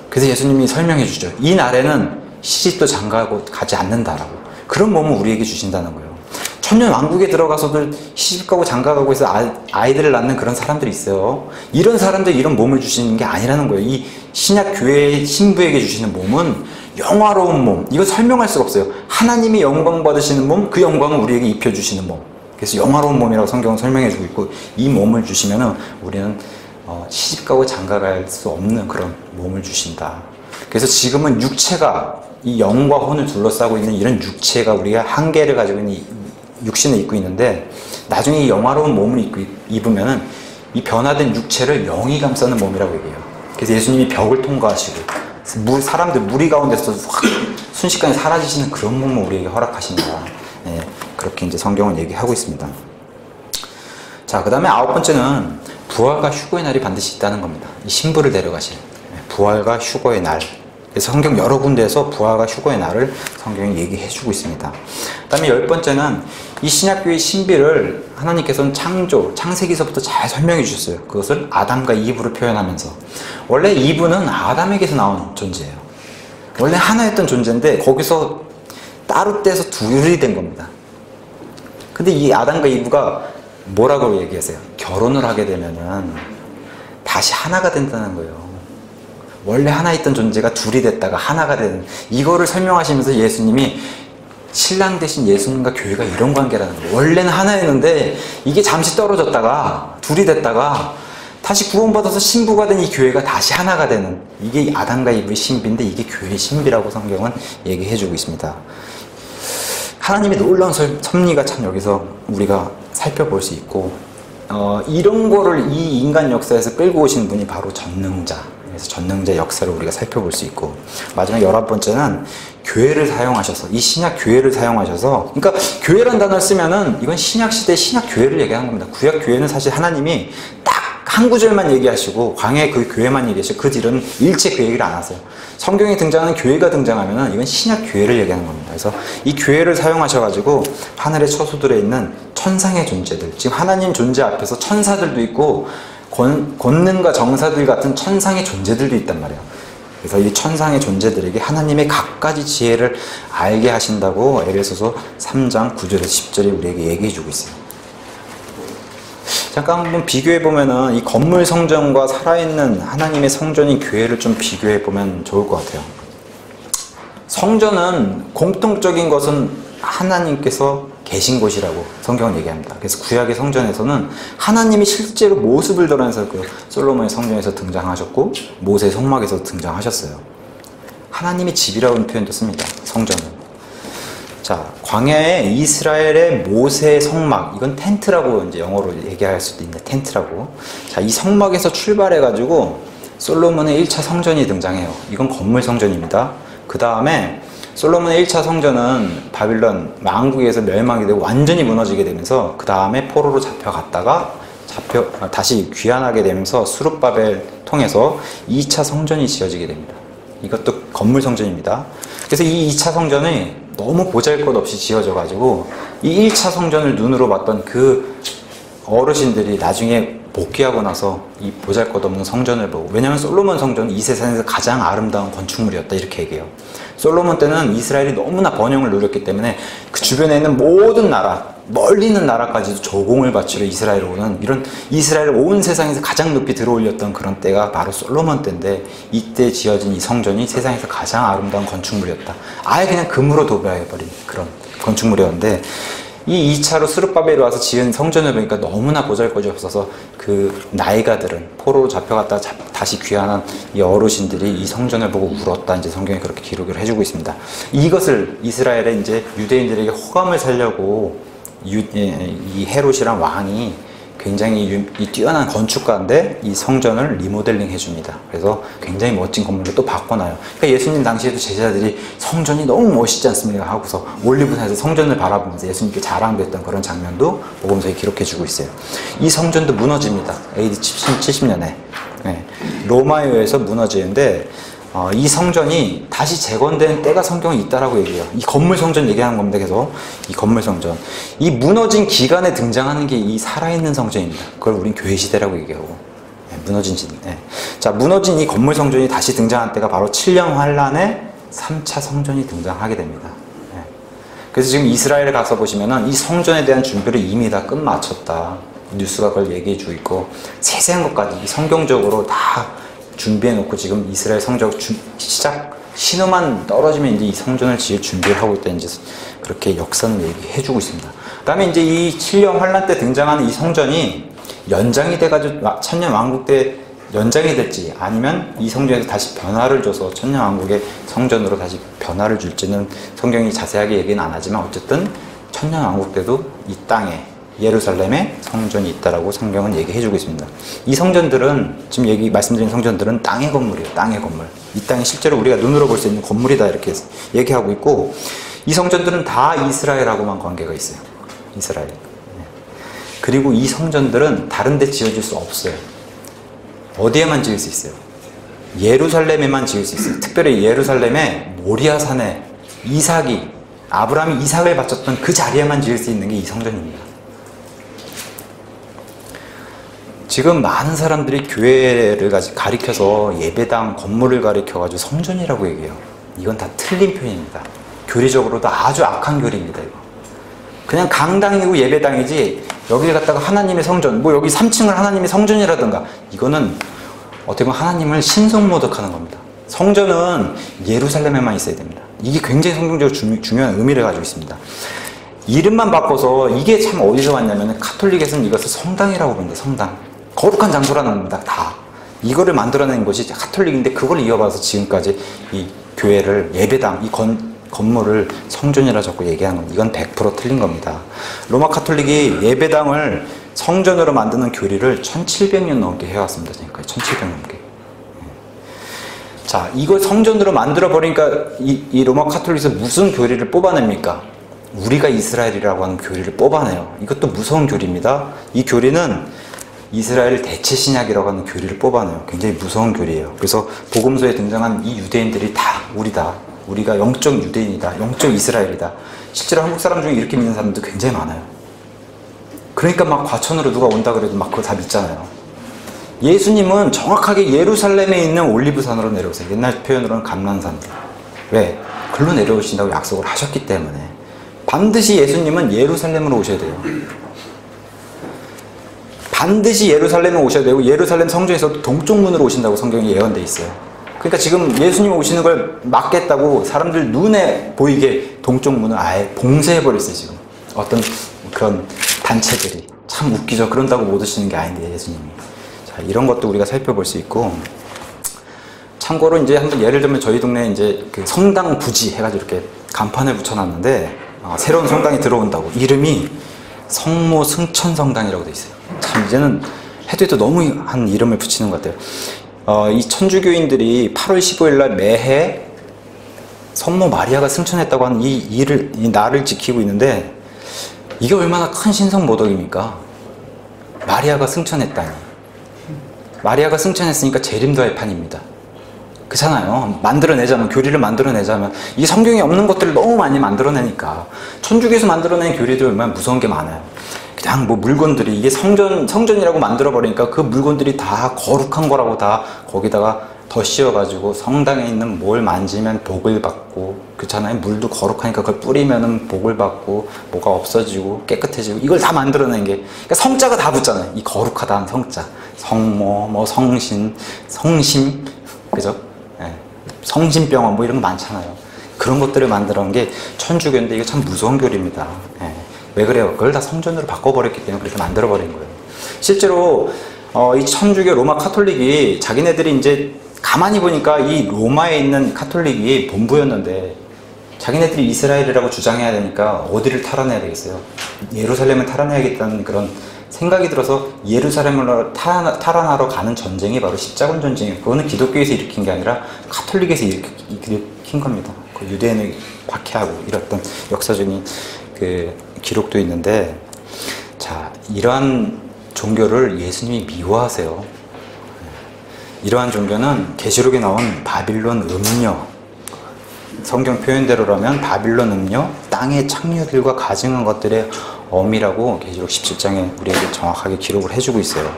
그래서 예수님이 설명해 주죠. 이 날에는 시집도 장가하고 가지 않는다라고. 그런 몸을 우리에게 주신다는 거예요. 천년 왕국에 들어가서도 시집가고 장가가고 해서 아이들을 낳는 그런 사람들이 있어요. 이런 사람들이 이런 몸을 주시는 게 아니라는 거예요. 이 신약 교회의 신부에게 주시는 몸은 영화로운 몸. 이거 설명할 수가 없어요. 하나님이 영광 받으시는 몸, 그 영광을 우리에게 입혀주시는 몸. 그래서 영화로운 몸이라고 성경은 설명해주고 있고 이 몸을 주시면은 우리는 시집가고 장가갈 수 없는 그런 몸을 주신다. 그래서 지금은 육체가 이 영과 혼을 둘러싸고 있는 이런 육체가 우리가 한계를 가지고 있는 육신을 입고 있는데 나중에 이 영화로운 몸을 입으면은 이 변화된 육체를 영이 감싸는 몸이라고 얘기해요. 그래서 예수님이 벽을 통과하시고 사람들 무리 가운데서 확 순식간에 사라지시는 그런 몸을 우리에게 허락하신다. 네, 그렇게 이제 성경은 얘기하고 있습니다. 자, 그 다음에 아홉 번째는 부활과 휴거의 날이 반드시 있다는 겁니다. 이 신부를 데려가실 부활과 휴거의 날. 그래서 성경 여러 군데에서 부활과 휴거의 날을 성경이 얘기해주고 있습니다. 그 다음에 열 번째는 이 신약교회의 신비를 하나님께서는 창세기서부터 잘 설명해 주셨어요. 그것을 아담과 이브로 표현하면서 원래 이브는 아담에게서 나온 존재예요. 원래 하나였던 존재인데 거기서 따로 떼서 둘이 된 겁니다. 근데 이 아담과 이브가 뭐라고 얘기하세요? 결혼을 하게 되면은 다시 하나가 된다는 거예요. 원래 하나 있던 존재가 둘이 됐다가 하나가 되는, 이거를 설명하시면서 예수님이 신랑 대신 예수님과 교회가 이런 관계라는 거예요. 원래는 하나였는데 이게 잠시 떨어졌다가 둘이 됐다가 다시 구원받아서 신부가 된 이 교회가 다시 하나가 되는, 이게 아담과 이브의 신비인데 이게 교회의 신비라고 성경은 얘기해주고 있습니다. 하나님의 놀라운 섭리가 참 여기서 우리가 살펴볼 수 있고, 이런 거를 이 인간 역사에서 끌고 오신 분이 바로 전능자, 그래서 전능자 역사를 우리가 살펴볼 수 있고, 마지막 11번째는 교회를 사용하셔서, 이 신약 교회를 사용하셔서, 그러니까 교회란 단어를 쓰면은 이건 신약 시대 신약 교회를 얘기하는 겁니다. 구약 교회는 사실 하나님이 딱 한 구절만 얘기하시고 광야에 그 교회만 얘기하시고 그 뒤로는 일체 그 얘기를 안 하세요. 성경에 등장하는 교회가 등장하면은 이건 신약 교회를 얘기하는 겁니다. 그래서 이 교회를 사용하셔가지고 하늘의 처소들에 있는 천상의 존재들, 지금 하나님 존재 앞에서 천사들도 있고 권능과 정사들 같은 천상의 존재들도 있단 말이에요. 그래서 이 천상의 존재들에게 하나님의 갖가지 지혜를 알게 하신다고 에베소서 3장 9절에서 10절에 우리에게 얘기해주고 있어요. 잠깐 한번 비교해보면은 이 건물 성전과 살아있는 하나님의 성전인 교회를 좀 비교해보면 좋을 것 같아요. 성전은 공통적인 것은 하나님께서 계신 곳이라고 성경은 얘기합니다. 그래서 구약의 성전에서는 하나님이 실제로 모습을 드러내서 그 솔로몬의 성전에서 등장하셨고 모세의 성막에서 등장하셨어요. 하나님의 집이라는 표현도 씁니다. 성전은. 자, 광야에 이스라엘의 모세의 성막, 이건 텐트라고 이제 영어로 얘기할 수도 있는데 텐트라고. 자, 이 성막에서 출발해가지고 솔로몬의 1차 성전이 등장해요. 이건 건물 성전입니다. 그 다음에 솔로몬의 1차 성전은 바빌론 왕국에서 멸망이 되고 완전히 무너지게 되면서 그 다음에 포로로 잡혀갔다가 다시 귀환하게 되면서 수룹바벨 통해서 2차 성전이 지어지게 됩니다. 이것도 건물 성전입니다. 그래서 이 2차 성전이 너무 보잘것없이 지어져가지고 이 1차 성전을 눈으로 봤던 그 어르신들이 나중에 복귀하고 나서 이 보잘것없는 성전을 보고, 왜냐하면 솔로몬 성전은 이 세상에서 가장 아름다운 건축물이었다 이렇게 얘기해요. 솔로몬 때는 이스라엘이 너무나 번영을 누렸기 때문에 그 주변에 있는 모든 나라, 멀리 있는 나라까지도 조공을 바치러 이스라엘에 오는, 이런 이스라엘을 온 세상에서 가장 높이 들어올렸던 그런 때가 바로 솔로몬 때인데, 이때 지어진 이 성전이 세상에서 가장 아름다운 건축물이었다. 아예 그냥 금으로 도배해버린 그런 건축물이었는데, 이 2차로 스룹바벨이 와서 지은 성전을 보니까 너무나 보잘것이 없어서 그 나이가 들은 포로로 잡혀갔다 다시 귀환한 이 어르신들이 이 성전을 보고 울었다, 이제 성경에 그렇게 기록을 해주고 있습니다. 이것을 이스라엘의 이제 유대인들에게 호감을 살려고 이 헤롯이란 왕이 굉장히 뛰어난 건축가인데 이 성전을 리모델링 해줍니다. 그래서 굉장히 멋진 건물을 또 바꿔놔요. 그러니까 예수님 당시에도 제자들이 성전이 너무 멋있지 않습니까? 하고서 올리브산에서 성전을 바라보면서 예수님께 자랑됐던 그런 장면도 복음서에 기록해주고 있어요. 이 성전도 무너집니다. AD 70년에 로마에 의해서 무너지는데, 이 성전이 다시 재건된 때가 성경에 있다라고 얘기해요. 이 건물 성전 얘기하는 겁니다. 계속 이 건물 성전, 이 무너진 기간에 등장하는 게 이 살아있는 성전입니다. 그걸 우린 교회 시대라고 얘기하고, 무너진 시대. 자, 무너진 이 건물 성전이 다시 등장한 때가 바로 7년 환란에 3차 성전이 등장하게 됩니다. 그래서 지금 이스라엘에 가서 보시면은 이 성전에 대한 준비를 이미 다 끝마쳤다, 뉴스가 그걸 얘기해주고 있고, 세세한 것까지 성경적으로 다 준비해놓고 지금 이스라엘 성전 신호만 떨어지면 이제 이 성전을 지을 준비를 하고 있다, 이제 그렇게 역사는 얘기해주고 있습니다. 그 다음에 이제 이 7년 환란 때 등장하는 이 성전이 연장이 돼가지고 천년 왕국 때 연장이 될지, 아니면 이 성전에서 다시 변화를 줘서 천년 왕국의 성전으로 다시 변화를 줄지는 성경이 자세하게 얘기는 안 하지만, 어쨌든 천년 왕국 때도 이 땅에 예루살렘에 성전이 있다라고 성경은 얘기해주고 있습니다. 이 성전들은, 지금 말씀드린 성전들은 땅의 건물이에요. 땅의 건물. 이 땅이 실제로 우리가 눈으로 볼 수 있는 건물이다, 이렇게 얘기하고 있고, 이 성전들은 다 이스라엘하고만 관계가 있어요. 이스라엘. 그리고 이 성전들은 다른 데 지어질 수 없어요. 어디에만 지을 수 있어요? 예루살렘에만 지을 수 있어요. 특별히 예루살렘의 모리아산에 아브라함이 이삭을 바쳤던 그 자리에만 지을 수 있는 게 이 성전입니다. 지금 많은 사람들이 교회를 가리켜서 예배당 건물을 가리켜가지고 성전이라고 얘기해요. 이건 다 틀린 표현입니다. 교리적으로도 아주 악한 교리입니다. 이거 그냥 강당이고 예배당이지, 여기를 갖다가 하나님의 성전, 뭐 여기 3층을 하나님의 성전이라든가, 이거는 어떻게 보면 하나님을 신성모독하는 겁니다. 성전은 예루살렘에만 있어야 됩니다. 이게 굉장히 성경적으로 중요한 의미를 가지고 있습니다. 이름만 바꿔서, 이게 참 어디서 왔냐면 카톨릭에서는 이것을 성당이라고 부릅니다. 성당. 거룩한 장소라는 겁니다. 다. 이거를 만들어낸 것이 가톨릭인데 그걸 이어받아서 지금까지 이 교회를 예배당, 이 건물을 성전이라 자꾸 얘기하는 겁니다. 이건 100% 틀린 겁니다. 로마 가톨릭이 예배당을 성전으로 만드는 교리를 1700년 넘게 해왔습니다. 지금까지 1700년 넘게. 자, 이걸 성전으로 만들어 버리니까 이 로마 가톨릭에서 무슨 교리를 뽑아냅니까? 우리가 이스라엘이라고 하는 교리를 뽑아내요. 이것도 무서운 교리입니다. 이 교리는 이스라엘 대체 신약이라고 하는 교리를 뽑아내요. 굉장히 무서운 교리예요. 그래서 복음서에 등장한 이 유대인들이 다 우리다. 우리가 영적 유대인이다. 영적 이스라엘이다. 실제로 한국 사람 중에 이렇게 믿는 사람도 굉장히 많아요. 그러니까 막 과천으로 누가 온다 그래도 막 그거 다 믿잖아요. 예수님은 정확하게 예루살렘에 있는 올리브산으로 내려오세요. 옛날 표현으로는 감람산. 왜? 글로 내려오신다고 약속을 하셨기 때문에. 반드시 예수님은 예루살렘으로 오셔야 돼요. 반드시 예루살렘에 오셔야 되고 예루살렘 성전에서 동쪽 문으로 오신다고 성경에 예언되어 있어요. 그러니까 지금 예수님 오시는 걸 막겠다고 사람들 눈에 보이게 동쪽 문을 아예 봉쇄해버렸어요. 지금 어떤 그런 단체들이. 참 웃기죠. 그런다고 못 오시는 게 아닌데 예수님이. 자, 이런 것도 우리가 살펴볼 수 있고, 참고로 이제 한번 예를 들면 저희 동네에 이제 그 성당 부지 해가지고 이렇게 간판을 붙여놨는데 새로운 성당이 들어온다고. 이름이 성모 승천성당이라고 돼 있어요. 참 이제는 해도 해도 너무 한 이름을 붙이는 것 같아요. 이 천주교인들이 8월 15일 날 매해 성모 마리아가 승천했다고 하는 이 날을 지키고 있는데, 이게 얼마나 큰 신성모독입니까? 마리아가 승천했다니. 마리아가 승천했으니까 재림도 할 판입니다. 그렇잖아요. 만들어내자면, 교리를 만들어내자면, 이 성경에 없는 것들을 너무 많이 만들어내니까. 천주교에서 만들어낸 교리도 얼마나 무서운 게 많아요. 그냥 뭐 물건들이, 이게 성전이라고 만들어버리니까 그 물건들이 다 거룩한 거라고 다 거기다가 더 씌워가지고 성당에 있는 뭘 만지면 복을 받고, 그렇잖아요. 물도 거룩하니까 그걸 뿌리면은 복을 받고, 뭐가 없어지고 깨끗해지고, 이걸 다 만들어낸 게, 그러니까 성자가 다 붙잖아요. 이 거룩하다는 성자. 성모, 뭐 성신, 성심, 그죠? 예. 성심병원 뭐 이런 거 많잖아요. 그런 것들을 만들어낸 게 천주교인데 이게 참 무서운 교리입니다. 예. 왜 그래요? 그걸 다 성전으로 바꿔버렸기 때문에 그렇게 만들어버린 거예요. 실제로 이 천주교 로마 카톨릭이 자기네들이 이제 가만히 보니까 이 로마에 있는 카톨릭이 본부였는데 자기네들이 이스라엘이라고 주장해야 되니까 어디를 탈환해야 되겠어요? 예루살렘을 탈환해야겠다는 그런 생각이 들어서 예루살렘을 탈환하러 가는 전쟁이 바로 십자군 전쟁이에요. 그거는 기독교에서 일으킨 게 아니라 카톨릭에서 일으킨 겁니다. 그 유대인을 박해하고 이랬던 역사적인 그 기록도 있는데, 자, 이러한 종교를 예수님이 미워하세요. 이러한 종교는 계시록에 나온 바빌론 음녀, 성경 표현대로라면 바빌론 음녀, 땅의 창녀들과 가증한 것들의 엄이라고 계시록 17장에 우리에게 정확하게 기록을 해주고 있어요.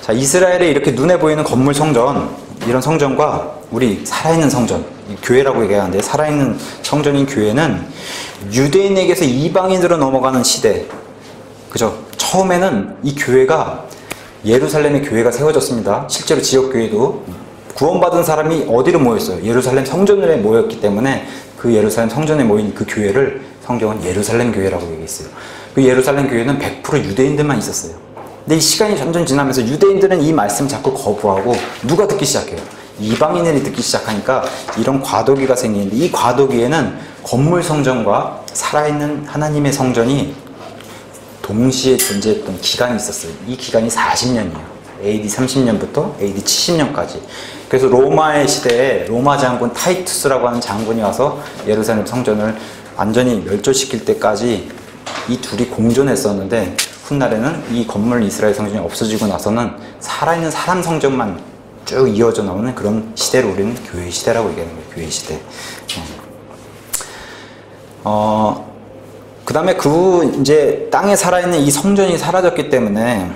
자, 이스라엘에 이렇게 눈에 보이는 건물 성전, 이런 성전과 우리 살아있는 성전, 교회라고 얘기하는데 살아있는 성전인 교회는 유대인에게서 이방인으로 넘어가는 시대, 그죠? 처음에는 이 교회가 예루살렘의 교회가 세워졌습니다. 실제로 지역교회도 구원받은 사람이 어디로 모였어요? 예루살렘 성전에 모였기 때문에 그 예루살렘 성전에 모인 그 교회를 성경은 예루살렘 교회라고 얘기했어요. 그 예루살렘 교회는 100% 유대인들만 있었어요. 근데 이 시간이 점점 지나면서 유대인들은 이 말씀 자꾸 거부하고 누가 듣기 시작해요? 이방인들이 듣기 시작하니까 이런 과도기가 생기는데, 이 과도기에는 건물 성전과 살아있는 하나님의 성전이 동시에 존재했던 기간이 있었어요. 이 기간이 40년이에요. AD 30년부터 AD 70년까지. 그래서 로마의 시대에 로마 장군 타이투스라고 하는 장군이 와서 예루살렘 성전을 완전히 멸절시킬 때까지 이 둘이 공존했었는데, 훗날에는 이 건물 이스라엘 성전이 없어지고 나서는 살아있는 사람 성전만 쭉 이어져 나오는 그런 시대를 우리는 교회 시대라고 얘기하는 거예요. 교회 시대. 그 다음에 이제 땅에 살아있는 이 성전이 사라졌기 때문에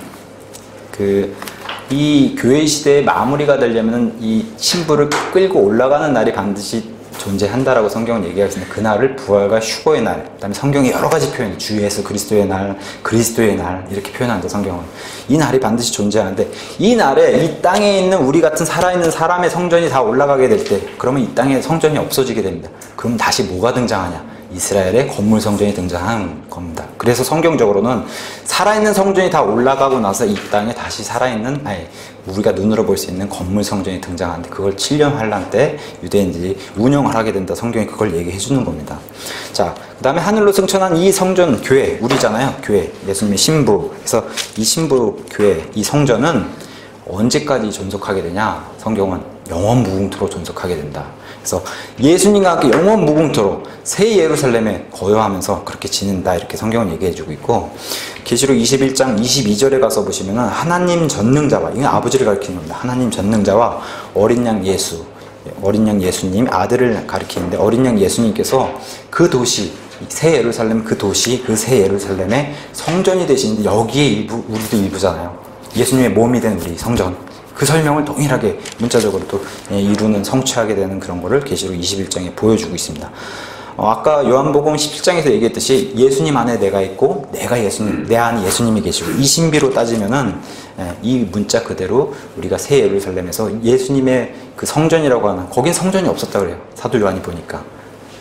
이 교회 시대의 마무리가 되려면 이 신부를 끌고 올라가는 날이 반드시 존재한다라고 성경은 얘기하고 있습니다. 그날을 부활과 휴거의 날, 그 다음에 성경에 여러 가지 표현, 주 예수 그리스도의 날, 그리스도의 날 이렇게 표현한다. 성경은 이 날이 반드시 존재하는데, 이 날에 이 땅에 있는 우리 같은 살아있는 사람의 성전이 다 올라가게 될 때, 그러면 이 땅에 성전이 없어지게 됩니다. 그럼 다시 뭐가 등장하냐? 이스라엘의 건물 성전이 등장한 겁니다. 그래서 성경적으로는 살아있는 성전이 다 올라가고 나서 이 땅에 다시 살아있는, 우리가 눈으로 볼 수 있는 건물 성전이 등장하는데, 그걸 7년 환란 때 유대인들이 운영을 하게 된다. 성경이 그걸 얘기해 주는 겁니다. 자, 그 다음에 하늘로 승천한 이 성전, 교회, 우리잖아요. 교회, 예수님의 신부. 그래서 이 신부 교회, 이 성전은 언제까지 존속하게 되냐? 성경은 영원 무궁토로 존속하게 된다. 그래서 예수님과 함께 영원 무궁토로 새 예루살렘에 거여하면서 그렇게 지낸다. 이렇게 성경은 얘기해 주고 있고, 계시록 21장 22절에 가서 보시면은 하나님 전능자와, 이건 아버지를 가리키는 겁니다. 하나님 전능자와 어린 양 예수, 어린 양 예수님, 아들을 가리키는데, 어린 양 예수님께서 그 도시, 새 예루살렘, 그 도시, 그 새 예루살렘의 성전이 되시는데, 여기에 일부, 우리도 일부잖아요. 예수님의 몸이 된 우리 성전, 그 설명을 동일하게 문자적으로 또 이루는, 성취하게 되는 그런 거를 계시록 21장에 보여주고 있습니다. 아까 요한복음 17장에서 얘기했듯이 예수님 안에 내가 있고 내가 예수님, 내 안에 예수님이 계시고, 이 신비로 따지면은 이 문자 그대로 우리가 새 예루살렘에서 예수님의 그 성전이라고 하는, 거긴 성전이 없었다 그래요. 사도 요한이 보니까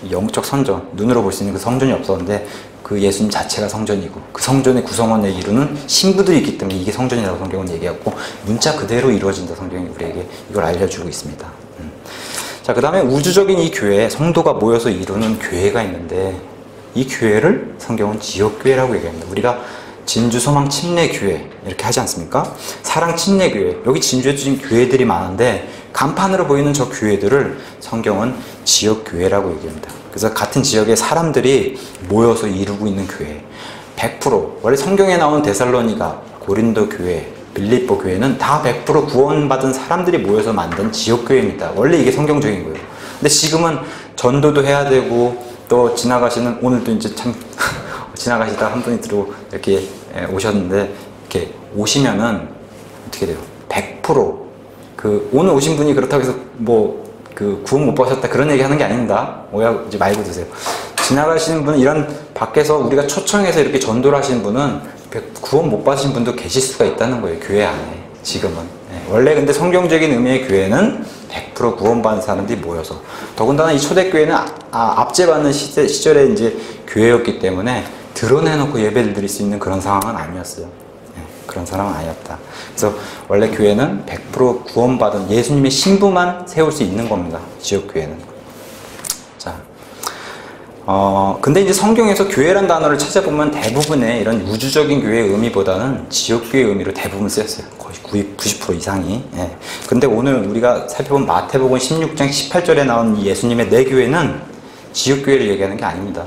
영적 성전, 눈으로 볼 수 있는 그 성전이 없었는데, 그 예수님 자체가 성전이고, 그 성전의 구성원을 이루는 신부들이 있기 때문에 이게 성전이라고 성경은 얘기하고, 문자 그대로 이루어진다. 성경이 우리에게 이걸 알려주고 있습니다. 자, 그 다음에 우주적인 이 교회, 성도가 모여서 이루는 교회가 있는데, 이 교회를 성경은 지역교회라고 얘기합니다. 우리가 진주소망 침례교회 이렇게 하지 않습니까? 사랑 침례교회, 여기 진주에 지금 교회들이 많은데 간판으로 보이는 저 교회들을 성경은 지역교회라고 얘기합니다. 그래서 같은 지역의 사람들이 모여서 이루고 있는 교회, 100% 원래 성경에 나오는 데살로니가, 고린도 교회, 빌립보 교회는 다 100% 구원받은 사람들이 모여서 만든 지역교회입니다. 원래 이게 성경적인 거예요. 근데 지금은 전도도 해야 되고, 또 지나가시는, 오늘도 이제 참 지나가시다 한 분이 들고 이렇게 오셨는데, 이렇게 오시면은 어떻게 돼요? 100% 그 오늘 오신 분이 그렇다고 해서 뭐 그 구원 못 받으셨다 그런 얘기 하는 게 아닙니다. 오해하지 말고 드세요. 지나가시는 분은, 이런 밖에서 우리가 초청해서 이렇게 전도를 하시는 분은 구원 못 받으신 분도 계실 수가 있다는 거예요. 교회 안에 지금은. 원래 근데 성경적인 의미의 교회는 100% 구원받은 사람들이 모여서, 더군다나 이 초대교회는 압제받는 시절에 이제 교회였기 때문에 드러내놓고 예배를 드릴 수 있는 그런 상황은 아니었어요. 그런 상황은 아니었다. 그래서 원래 교회는 100% 구원받은 예수님의 신부만 세울 수 있는 겁니다. 지역교회는. 자, 근데 이제 성경에서 교회란 단어를 찾아보면 대부분의 이런 우주적인 교회의 의미보다는 지역교회의 의미로 대부분 쓰였어요. 거의 90% 이상이. 근데 오늘 우리가 살펴본 마태복음 16장 18절에 나온 이 예수님의 내 교회는 지역교회를 얘기하는 게 아닙니다.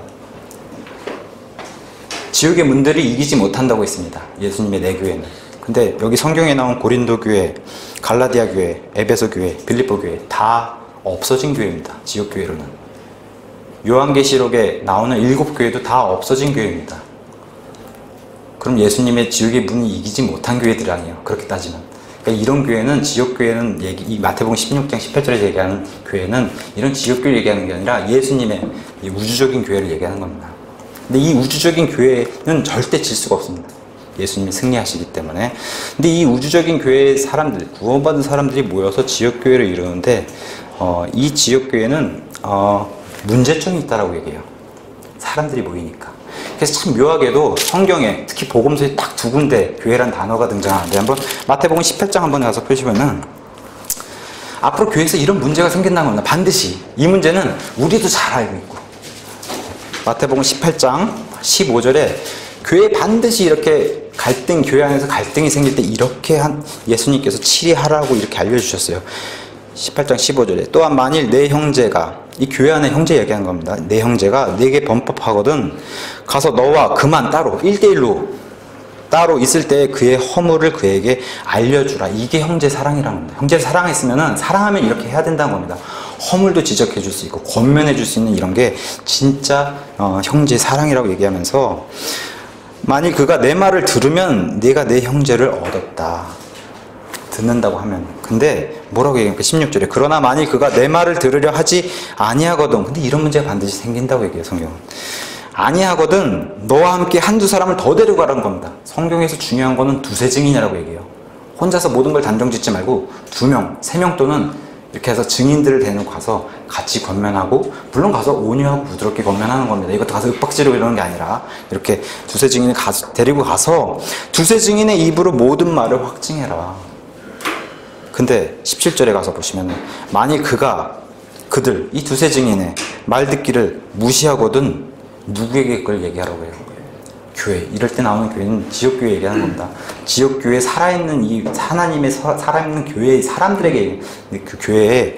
지옥의 문들이 이기지 못한다고 했습니다. 예수님의 내 교회는. 근데 여기 성경에 나온 고린도 교회, 갈라디아 교회, 에베소 교회, 빌립보 교회 다 없어진 교회입니다. 지역 교회로는. 요한계시록에 나오는 7교회도 다 없어진 교회입니다. 그럼 예수님의 지옥의 문이 이기지 못한 교회들이 아니에요. 그렇게 따지면. 그러니까 이런 교회는, 지역 교회는 이 마태복음 16장 18절에 얘기하는 교회는 이런 지역 교회를 얘기하는 게 아니라 예수님의 이 우주적인 교회를 얘기하는 겁니다. 근데 이 우주적인 교회는 절대 질 수가 없습니다. 예수님이 승리하시기 때문에. 근데 이 우주적인 교회의 사람들, 구원받은 사람들이 모여서 지역교회를 이루는데, 이 지역교회는 문제점이 있다라고 얘기해요. 사람들이 모이니까. 그래서 참 묘하게도 성경에, 특히 복음서에 딱 2군데 교회란 단어가 등장하는데, 한번 마태복음 18장 한번 가서 펴시면은, 앞으로 교회에서 이런 문제가 생긴다는 겁니다. 반드시. 이 문제는 우리도 잘 알고 있고, 마태복음 18장 15절에 교회에 반드시 이렇게 갈등, 교회 안에서 갈등이 생길 때 이렇게 예수님께서 치리하라고 이렇게 알려주셨어요. 18장 15절에 또한 만일 내 형제가, 이 교회 안에 형제 얘기하는 겁니다. 내 형제가 내게 범법하거든 가서 너와 그만 따로 1대1로 따로 있을 때 그의 허물을 그에게 알려주라. 이게 형제 사랑이라는 겁니다. 형제를 사랑했으면은, 사랑하면 이렇게 해야 된다는 겁니다. 허물도 지적해 줄 수 있고 권면해 줄 수 있는 이런 게 진짜 형제 사랑이라고 얘기하면서, 만일 그가 내 말을 들으면 네가 내 형제를 얻었다. 듣는다고 하면. 근데 뭐라고 얘기합니까? 16절에 그러나 만일 그가 내 말을 들으려 하지 아니하거든. 근데 이런 문제가 반드시 생긴다고 얘기해요. 성경은. 아니하거든 너와 함께 한두 사람을 더 데려가라는 겁니다. 성경에서 중요한 거는 두세 증인이라고 얘기해요. 혼자서 모든 걸 단정짓지 말고 2명, 3명 또는 이렇게 해서 증인들을 데리고 가서 같이 권면하고, 물론 가서 온유하고 부드럽게 권면하는 겁니다. 이것도 가서 윽박지르고 이러는 게 아니라 이렇게 두세 증인을 데리고 가서 두세 증인의 입으로 모든 말을 확증해라. 근데 17절에 가서 보시면 만일 그들 이 두세 증인의 말 듣기를 무시하거든 누구에게 그걸 얘기하라고 해요? 교회. 이럴 때 나오는 교회는 지역교회 얘기하는 겁니다. 지역교회에 살아있는 이 하나님의 살아있는 교회의 사람들에게, 그 교회에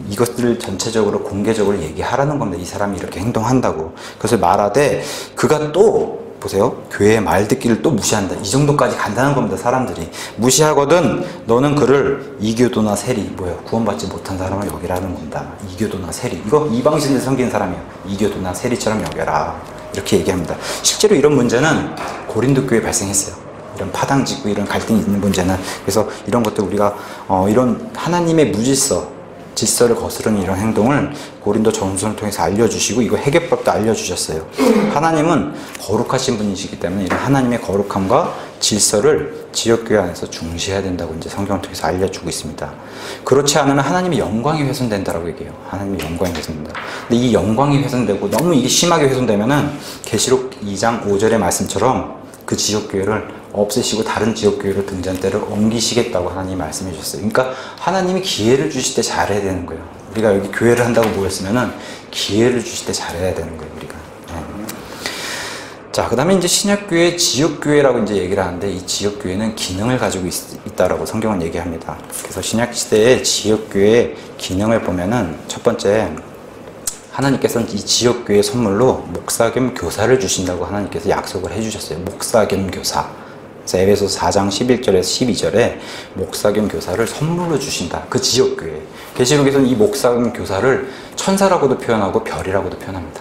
이것들을 전체적으로 공개적으로 얘기하라는 겁니다. 이 사람이 이렇게 행동한다고. 그래서 말하되 그가 또 보세요. 교회의 말 듣기를 또 무시한다. 이 정도까지 간다는 겁니다. 사람들이. 무시하거든 너는 그를 이교도나 세리, 뭐예요? 구원받지 못한 사람을 여기라는 겁니다. 이교도나 세리. 이거 이방신을 섬기는 사람이에요. 이교도나 세리처럼 여겨라. 이렇게 얘기합니다. 실제로 이런 문제는 고린도 교회에 발생했어요. 이런 파당 짓고 이런 갈등이 있는 문제는. 그래서 이런 것들 우리가 이런 하나님의 질서를 거스르는 이런 행동을 고린도 전서를 통해서 알려주시고, 이거 해결법도 알려주셨어요. 하나님은 거룩하신 분이시기 때문에 이런 하나님의 거룩함과 질서를 지역교회 안에서 중시해야 된다고 이제 성경을 통해서 알려주고 있습니다. 그렇지 않으면 하나님의 영광이 훼손된다라고 얘기해요. 하나님의 영광이 훼손된다. 근데 이 영광이 훼손되고 너무 이게 심하게 훼손되면은 계시록 2장 5절의 말씀처럼 그 지역교회를 없애시고 다른 지역교회로 등잔대를 옮기시겠다고 하나님이 말씀해 주셨어요. 그러니까 하나님이 기회를 주실 때 잘해야 되는 거예요. 우리가 여기 교회를 한다고 모였으면은 기회를 주실 때 잘해야 되는 거예요, 우리가. 자, 그 다음에 이제 신약교회, 지역교회라고 이제 얘기를 하는데, 이 지역교회는 기능을 가지고 있다라고 성경은 얘기합니다. 그래서 신약시대의 지역교회의 기능을 보면은, 첫 번째, 하나님께서는 이 지역교회 선물로 목사 겸 교사를 주신다고 하나님께서 약속을 해주셨어요. 목사 겸 교사. 그래서 에베소서 4장 11절에서 12절에 목사 겸 교사를 선물로 주신다. 그 지역교회. 계시록에서는 이 목사 겸 교사를 천사라고도 표현하고 별이라고도 표현합니다.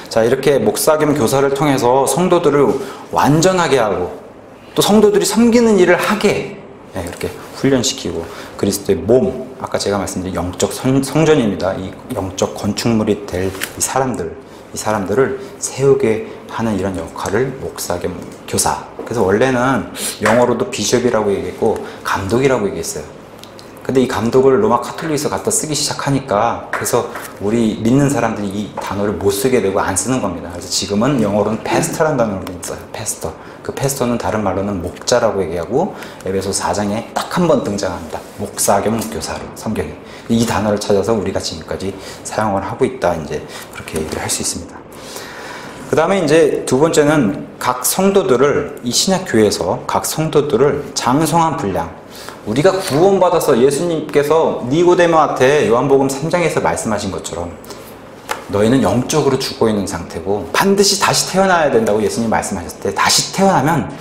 자, 이렇게 목사 겸 교사를 통해서 성도들을 완전하게 하고, 또 성도들이 섬기는 일을 하게 이렇게 훈련시키고, 그리스도의 몸, 아까 제가 말씀드린 영적 성전입니다. 이 영적 건축물이 될 이 사람들을 세우게 하는 이런 역할을 목사 겸 교사. 그래서 원래는 영어로도 비숍이라고 얘기했고 감독이라고 얘기했어요. 근데 이 감독을 로마 카톨릭에서 갖다 쓰기 시작하니까, 그래서 우리 믿는 사람들이 이 단어를 못 쓰게 되고 안 쓰는 겁니다. 그래서 지금은 영어로는 패스터라는 단어를 써요. 패스터. 그 패스터는 다른 말로는 목자라고 얘기하고, 에베소 4장에 딱 한 번 등장합니다. 목사 겸 교사로, 성경에. 이 단어를 찾아서 우리가 지금까지 사용을 하고 있다, 이제 그렇게 얘기를 할 수 있습니다. 그 다음에 이제 두 번째는 각 성도들을, 이 신약교회에서 각 성도들을 장성한 분량, 우리가 구원받아서 예수님께서 니고데모한테 요한복음 3장에서 말씀하신 것처럼 너희는 영적으로 죽어 있는 상태고 반드시 다시 태어나야 된다고 예수님 말씀하셨을 때, 다시 태어나면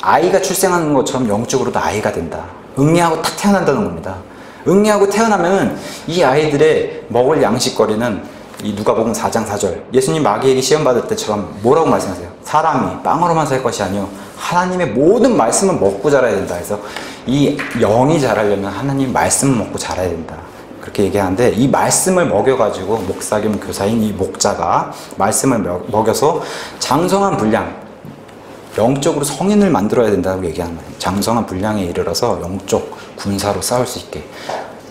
아이가 출생하는 것처럼 영적으로도 아이가 된다. 응애하고 딱 태어난다는 겁니다. 응애하고 태어나면 이 아이들의 먹을 양식거리는 이 누가복음 4장 4절, 예수님 마귀에게 시험 받을 때처럼 뭐라고 말씀하세요? 사람이 빵으로만 살 것이 아니요 하나님의 모든 말씀을 먹고 자라야 된다. 그래서 이 영이 자라려면 하나님 말씀을 먹고 자라야 된다. 그렇게 얘기하는데, 이 말씀을 먹여가지고 목사 겸 교사인 이 목자가 말씀을 먹여서 장성한 분량, 영적으로 성인을 만들어야 된다고 얘기하는 거예요. 장성한 분량에 이르러서 영적 군사로 싸울 수 있게.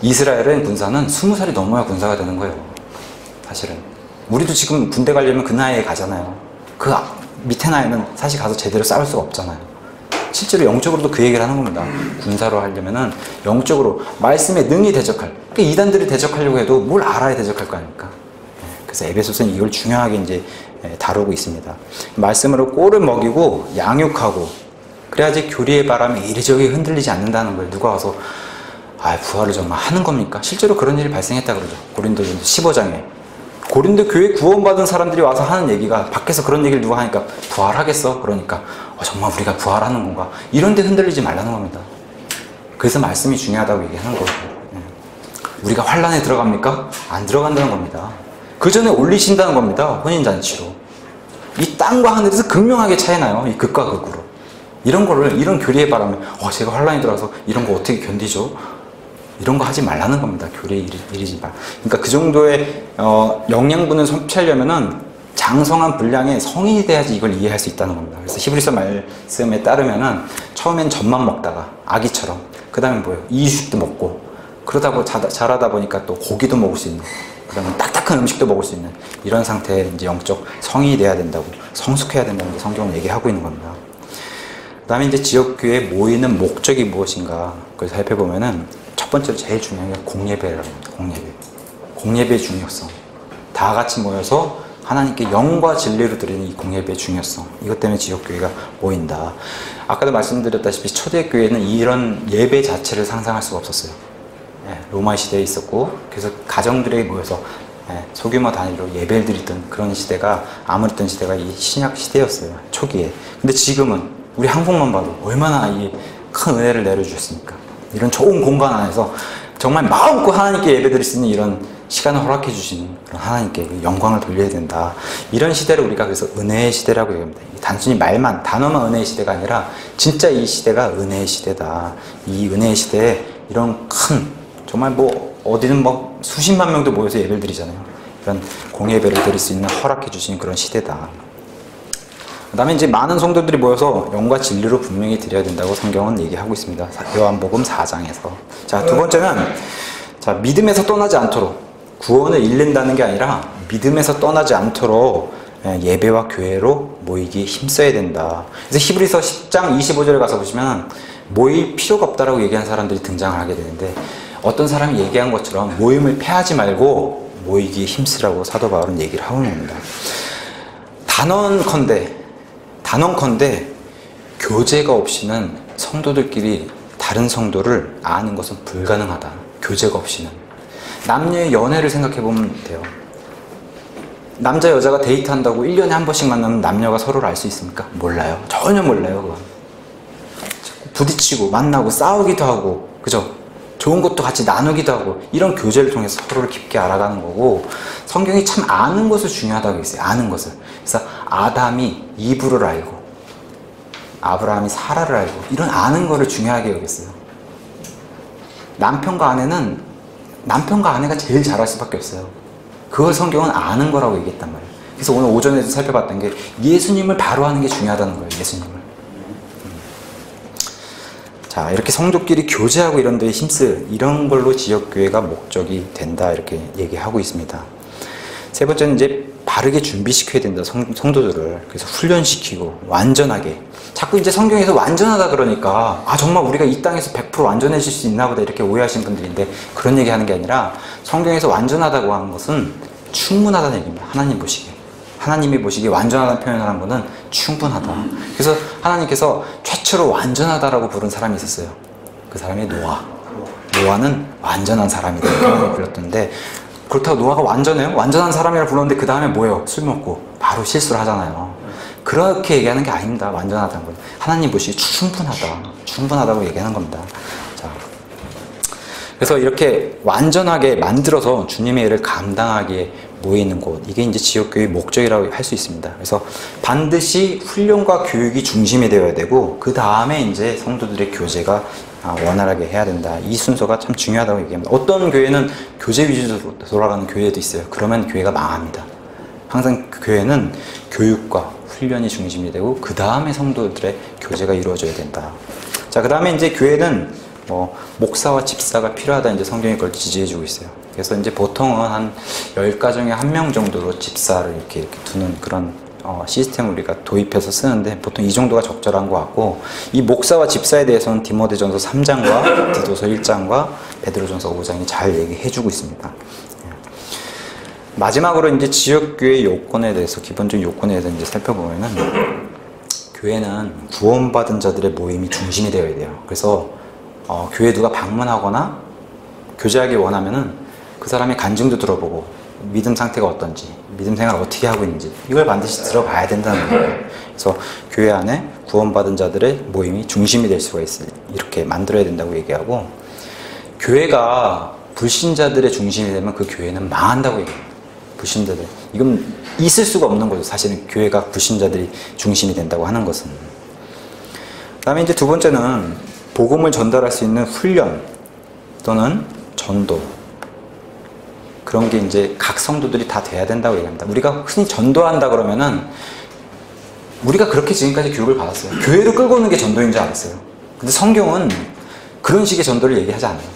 이스라엘은 군사는 20살이 넘어야 군사가 되는 거예요. 사실은 우리도 지금 군대 가려면 그 나이에 가잖아요. 그 밑에 나이는 사실 가서 제대로 싸울 수가 없잖아요. 실제로 영적으로도 그 얘기를 하는 겁니다. 군사로 하려면은 영적으로 말씀에 능히 대적할, 그러니까 이단들이 대적하려고 해도 뭘 알아야 대적할 거 아닙니까? 그래서 에베소서는 이걸 중요하게 이제 다루고 있습니다. 말씀으로 꼴을 먹이고 양육하고, 그래야지 교리의 바람에 이리저리 흔들리지 않는다는 거예요. 누가 와서 부활을 정말 하는 겁니까? 실제로 그런 일이 발생했다 그러죠. 고린도전서 15장에 고린도 교회 구원받은 사람들이 와서 하는 얘기가, 밖에서 그런 얘기를 누가 하니까 부활하겠어? 그러니까 정말 우리가 부활하는 건가? 이런 데 흔들리지 말라는 겁니다. 그래서 말씀이 중요하다고 얘기하는 거고, 우리가 환란에 들어갑니까? 안 들어간다는 겁니다. 그 전에 올리신다는 겁니다. 혼인잔치로. 이 땅과 하늘에서 극명하게 차이나요. 이 극과 극으로. 이런 거를, 이런 교리의 바람에 제가 환란에 들어가서 이런 거 어떻게 견디죠? 이런 거 하지 말라는 겁니다. 교리에 이르지 말. 그러니까 그 정도의 영양분을 섭취하려면은 장성한 분량의 성인이 돼야지 이걸 이해할 수 있다는 겁니다. 그래서 히브리서 말씀에 따르면은 처음엔 젖만 먹다가 아기처럼, 그 다음에 뭐예요? 이유식도 먹고, 그러다 자라다 보니까 또 고기도 먹을 수 있는, 그다음에 딱딱한 음식도 먹을 수 있는 이런 상태에 이제 영적 성인이 돼야 된다고, 성숙해야 된다는 게 성경은 얘기하고 있는 겁니다. 그다음에 이제 지역교회에 모이는 목적이 무엇인가 그걸 살펴보면은 첫 번째로 제일 중요한 게 공예배라고 합니다. 공예배의 중요성. 다 같이 모여서 하나님께 영과 진리로 드리는 이 공예배의 중요성. 이것 때문에 지역교회가 모인다. 아까도 말씀드렸다시피 초대교회는 이런 예배 자체를 상상할 수가 없었어요. 로마 시대에 있었고, 그래서 가정들에 모여서 소규모 단위로 예배를 드리던 그런 시대가, 아무랬던 시대가 이 신약 시대였어요. 초기에. 근데 지금은 우리 한국만 봐도 얼마나 이 큰 은혜를 내려주셨습니까? 이런 좋은 공간 안에서 정말 마음껏 하나님께 예배 드릴 수 있는 이런 시간을 허락해 주신 그런 하나님께 영광을 돌려야 된다. 이런 시대를 우리가 그래서 은혜의 시대라고 얘기합니다. 단순히 말만, 단어만 은혜의 시대가 아니라 진짜 이 시대가 은혜의 시대다. 이 은혜의 시대에 이런 큰, 정말 뭐 어디든 뭐 수십만 명도 모여서 예배를 드리잖아요. 이런 공예배를 드릴 수 있는 허락해 주신 그런 시대다. 그 다음에 이제 많은 성도들이 모여서 영과 진리로 분명히 드려야 된다고 성경은 얘기하고 있습니다. 요한복음 4장에서. 자, 두 번째는, 자, 믿음에서 떠나지 않도록, 구원을 잃는다는 게 아니라 믿음에서 떠나지 않도록 예배와 교회로 모이기에 힘써야 된다. 그래서 히브리서 10장 25절에 가서 보시면 모일 필요가 없다라고 얘기한 사람들이 등장을 하게 되는데, 어떤 사람이 얘기한 것처럼 모임을 패하지 말고 모이기에 힘쓰라고 사도 바울은 얘기를 하고 있습니다. 단언컨대 교제가 없이는 성도들끼리 다른 성도를 아는 것은 불가능하다. 교제가 없이는. 남녀의 연애를 생각해 보면 돼요. 남자 여자가 데이트한다고 1년에 한 번씩 만나면 남녀가 서로를 알 수 있습니까? 몰라요. 전혀 몰라요. 그건. 부딪히고 만나고 싸우기도 하고, 그죠? 좋은 것도 같이 나누기도 하고, 이런 교제를 통해서 서로를 깊게 알아가는 거고, 성경이 참 아는 것을 중요하다고 했어요. 아는 것을. 그래서 아담이 이브를 알고 아브라함이 사라를 알고, 이런 아는 거를 중요하게 여겼어요. 남편과 아내가 제일 잘할 수밖에 없어요. 그걸 성경은 아는 거라고 얘기했단 말이에요. 그래서 오늘 오전에도 살펴봤던 게 예수님을 바로 아는 게 중요하다는 거예요. 예수님을. 자, 이렇게 성도끼리 교제하고 이런 데에 힘쓸, 이런 걸로 지역교회가 목적이 된다, 이렇게 얘기하고 있습니다. 세 번째는 이제 바르게 준비시켜야 된다, 성도들을. 그래서 훈련시키고 완전하게. 자꾸 이제 성경에서 완전하다 그러니까 정말 우리가 이 땅에서 100% 완전해질 수 있나 보다 이렇게 오해하시는 분들인데, 그런 얘기 하는 게 아니라 성경에서 완전하다고 하는 것은 충분하다는 얘기입니다. 하나님 보시기에. 하나님이 보시기에 완전하다는 표현을 한 거는 충분하다. 그래서 하나님께서 최초로 완전하다라고 부른 사람이 있었어요. 그 사람이 노아는 완전한 사람이다 이렇게 불렀던데, 그렇다고 노아가 완전해요? 완전한 사람이라고 불렀는데 그 다음에 뭐예요? 술 먹고 바로 실수를 하잖아요. 그렇게 얘기하는 게 아닙니다. 완전하다는 건 하나님 보시기에 충분하다고 얘기하는 겁니다. 자, 그래서 이렇게 완전하게 만들어서 주님의 일을 감당하기에 모이는 곳, 이게 이제 지역교회의 목적이라고 할 수 있습니다. 그래서 반드시 훈련과 교육이 중심이 되어야 되고, 그 다음에 이제 성도들의 교제가 원활하게 해야 된다. 이 순서가 참 중요하다고 얘기합니다. 어떤 교회는 교제 위주로 돌아가는 교회도 있어요. 그러면 교회가 망합니다. 항상 그 교회는 교육과 훈련이 중심이 되고, 그 다음에 성도들의 교제가 이루어져야 된다. 자, 그 다음에 이제 교회는 목사와 집사가 필요하다, 이제 성경이 그걸 지지해주고 있어요. 그래서 이제 보통은 한 10가정에 1명 정도로 집사를 이렇게 두는 그런 시스템을 우리가 도입해서 쓰는데, 보통 이 정도가 적절한 것 같고, 이 목사와 집사에 대해서는 디모데전서 3장과 디도서 1장과 베드로전서 5장이 잘 얘기해주고 있습니다. 마지막으로 이제 지역교회 요건에 대해서, 기본적인 요건에 대해서 이제 살펴보면은, 교회는 구원받은 자들의 모임이 중심이 되어야 돼요. 그래서 교회 누가 방문하거나 교제하기 원하면은 그 사람의 간증도 들어보고, 믿음 상태가 어떤지, 믿음 생활을 어떻게 하고 있는지, 이걸 반드시 들어봐야 된다는 거예요. 그래서 교회 안에 구원받은 자들의 모임이 중심이 될 수가 있어요. 이렇게 만들어야 된다고 얘기하고, 교회가 불신자들의 중심이 되면 그 교회는 망한다고 얘기해요. 불신자들. 이건 있을 수가 없는 거죠. 사실은 교회가 불신자들이 중심이 된다고 하는 것은. 그 다음에 이제 두 번째는 복음을 전달할 수 있는 훈련 또는 전도. 그런 게 이제 각 성도들이 다 돼야 된다고 얘기합니다. 우리가 흔히 전도한다 그러면은, 우리가 그렇게 지금까지 교육을 받았어요. 교회를 끌고 오는 게 전도인 줄 알았어요. 근데 성경은 그런 식의 전도를 얘기하지 않아요.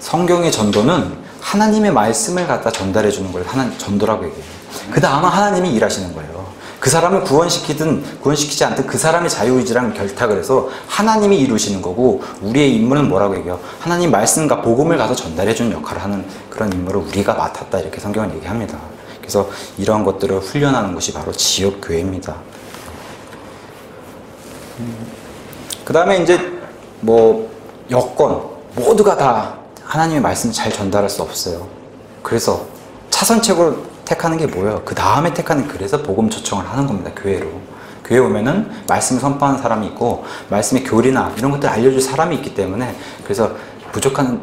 성경의 전도는 하나님의 말씀을 갖다 전달해 주는 걸 전도라고 얘기해요. 그 다음은 하나님이 일하시는 거예요. 그 사람을 구원시키든 구원시키지 않든 그 사람의 자유의지랑 결탁을 해서 하나님이 이루시는 거고, 우리의 임무는 뭐라고 얘기해요? 하나님 말씀과 복음을 가서 전달해 주는 역할을 하는 그런 임무를 우리가 맡았다, 이렇게 성경은 얘기합니다. 그래서 이러한 것들을 훈련하는 것이 바로 지역교회입니다. 그 다음에 이제 뭐 여건 모두가 다 하나님의 말씀을 잘 전달할 수 없어요. 그래서 차선책으로 택하는 게 뭐예요? 그 다음에 택하는, 그래서 복음 초청을 하는 겁니다. 교회로. 교회 오면은 말씀을 선포하는 사람이 있고 말씀의 교리나 이런 것들을 알려줄 사람이 있기 때문에, 그래서 부족한,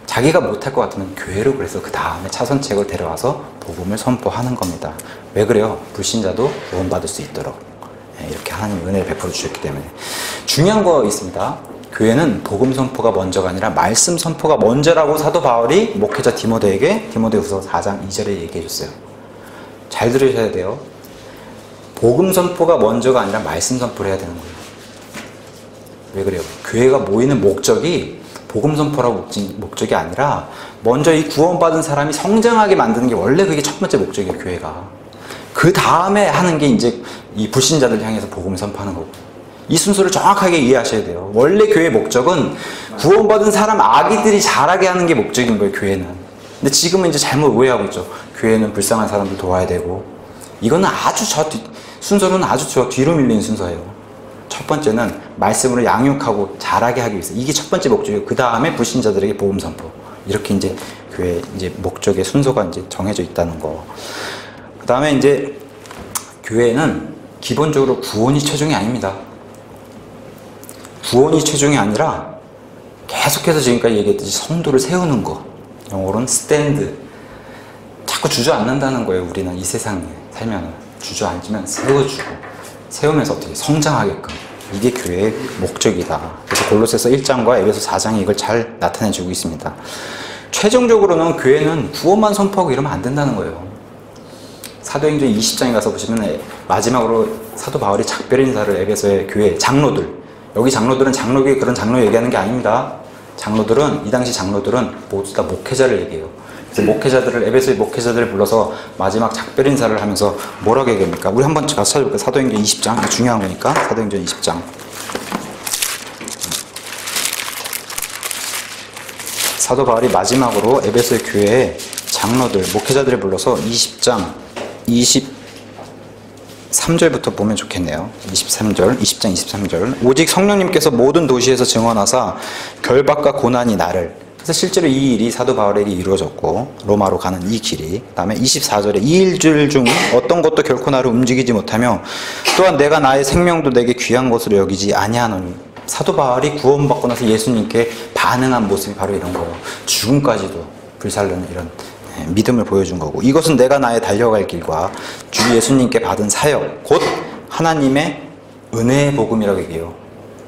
자기가 못할 것 같으면 교회로, 그래서 그 다음에 차선책을 데려와서 복음을 선포하는 겁니다. 왜 그래요? 불신자도 구원받을 수 있도록 이렇게 하나님이 은혜를 베풀어 주셨기 때문에. 중요한 거 있습니다. 교회는 복음 선포가 먼저가 아니라 말씀 선포가 먼저라고 사도 바울이 목회자 디모데에게 디모데후서 4장 2절에 얘기해 줬어요. 잘 들으셔야 돼요. 복음 선포가 먼저가 아니라 말씀 선포를 해야 되는 거예요. 왜 그래요? 교회가 모이는 목적이 복음 선포라고 목적이 아니라 먼저 이 구원받은 사람이 성장하게 만드는 게 원래 그게 첫 번째 목적이에요. 교회가. 그 다음에 하는 게 이제 이 불신자들 향해서 복음을 선포하는 거고, 이 순서를 정확하게 이해하셔야 돼요. 원래 교회의 목적은 구원받은 사람 아기들이 자라게 하는 게 목적인 거예요, 교회는. 근데 지금은 이제 잘못 오해하고 있죠. 교회는 불쌍한 사람들 도와야 되고. 이거는 아주 순서는 아주 저 뒤로 밀린 순서예요. 첫 번째는 말씀으로 양육하고 자라게 하기 위해서. 이게 첫 번째 목적이고, 그 다음에 불신자들에게 복음 선포. 이렇게 이제 교회 이제 목적의 순서가 이제 정해져 있다는 거. 그 다음에 이제 교회는 기본적으로 구원이 최종이 아닙니다. 구원이 최종이 아니라 계속해서 지금까지 얘기했듯이 성도를 세우는 거. 영어로는 스탠드. 자꾸 주저앉는다는 거예요. 우리는 이 세상에 살면 주저앉으면 세워주고, 세우면서 어떻게 성장하게끔. 이게 교회의 목적이다. 그래서 골로새서 1장과 에베소 4장이 이걸 잘 나타내주고 있습니다. 최종적으로는 교회는 구원만 선포하고 이러면 안 된다는 거예요. 사도행전 20장에 가서 보시면 마지막으로 사도 바울이 작별 인사를 에베소의 교회 장로들, 여기 장로들은 장로교회 그런 장로 얘기하는 게 아닙니다. 장로들은, 이 당시 장로들은 모두 다 목회자를 얘기해요. 그래서 목회자들을, 에베소의 목회자들을 불러서 마지막 작별 인사를 하면서 뭐라고 얘기합니까? 우리 한번 가서 찾아볼까요? 사도행전 20장, 중요한 거니까. 사도행전 20장. 사도 바울이 마지막으로 에베소의 교회에 장로들, 목회자들을 불러서 20장 23절부터 보면 좋겠네요. 23절, 20장 23절. 오직 성령님께서 모든 도시에서 증언하사 결박과 고난이 나를. 그래서 실제로 이 일이 사도 바울에게 이루어졌고, 로마로 가는 이 길이. 그 다음에 24절에 이 일들 중 어떤 것도 결코 나를 움직이지 못하며 또한 내가 나의 생명도 내게 귀한 것으로 여기지 아니하노니. 사도 바울이 구원받고 나서 예수님께 반응한 모습이 바로 이런 거예요. 죽음까지도 불살르는 이런 믿음을 보여준 거고, 이것은 내가 나의 달려갈 길과 주 예수님께 받은 사역, 곧 하나님의 은혜의 복음이라고 얘기해요.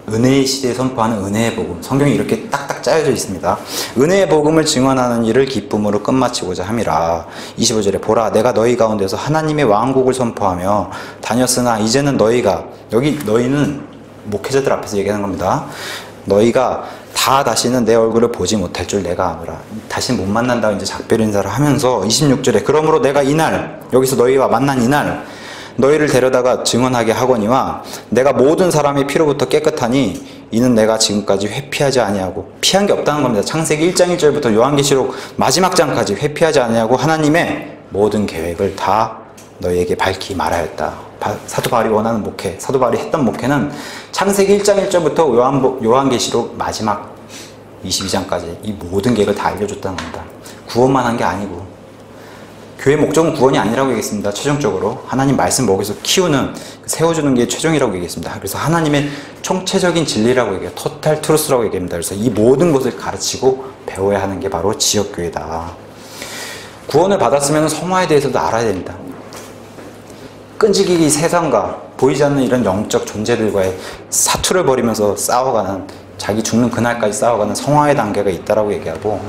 은혜의 시대에 선포하는 은혜의 복음. 성경이 이렇게 딱딱 짜여져 있습니다. 은혜의 복음을 증언하는 일을 기쁨으로 끝마치고자 함이라. 25절에 보라, 내가 너희 가운데서 하나님의 왕국을 선포하며 다녔으나 이제는 너희가, 여기 너희는 목회자들 앞에서 얘기하는 겁니다. 너희가 다 다시는 내 얼굴을 보지 못할 줄 내가 아노라. 다시 못 만난다고 이제 작별 인사를 하면서 26절에 그러므로 내가 이날, 여기서 너희와 만난 이날 너희를 데려다가 증언하게 하거니와 내가 모든 사람의 피로부터 깨끗하니 이는 내가 지금까지 회피하지 아니하고, 피한 게 없다는 겁니다. 창세기 1장 1절부터 요한계시록 마지막 장까지 회피하지 아니하고 하나님의 모든 계획을 다 너희에게 밝히 말하였다. 사도 바울이 원하는 목회, 사도 바울이 했던 목회는 창세기 1장 1절부터 요한계시록 마지막 22장까지 이 모든 계획을 다 알려줬다는 겁니다. 구원만 한 게 아니고, 교회 목적은 구원이 아니라고 얘기했습니다. 최종적으로 하나님 말씀 먹여서 키우는, 세워주는 게 최종이라고 얘기했습니다. 그래서 하나님의 총체적인 진리라고 얘기해요. 토탈 트루스라고 얘기합니다. 그래서 이 모든 것을 가르치고 배워야 하는 게 바로 지역교회다. 구원을 받았으면 성화에 대해서도 알아야 됩니다. 끈질기게 세상과 보이지 않는 이런 영적 존재들과의 사투를 벌이면서 싸워가는, 자기 죽는 그날까지 싸워가는 성화의 단계가 있다라고 얘기하고,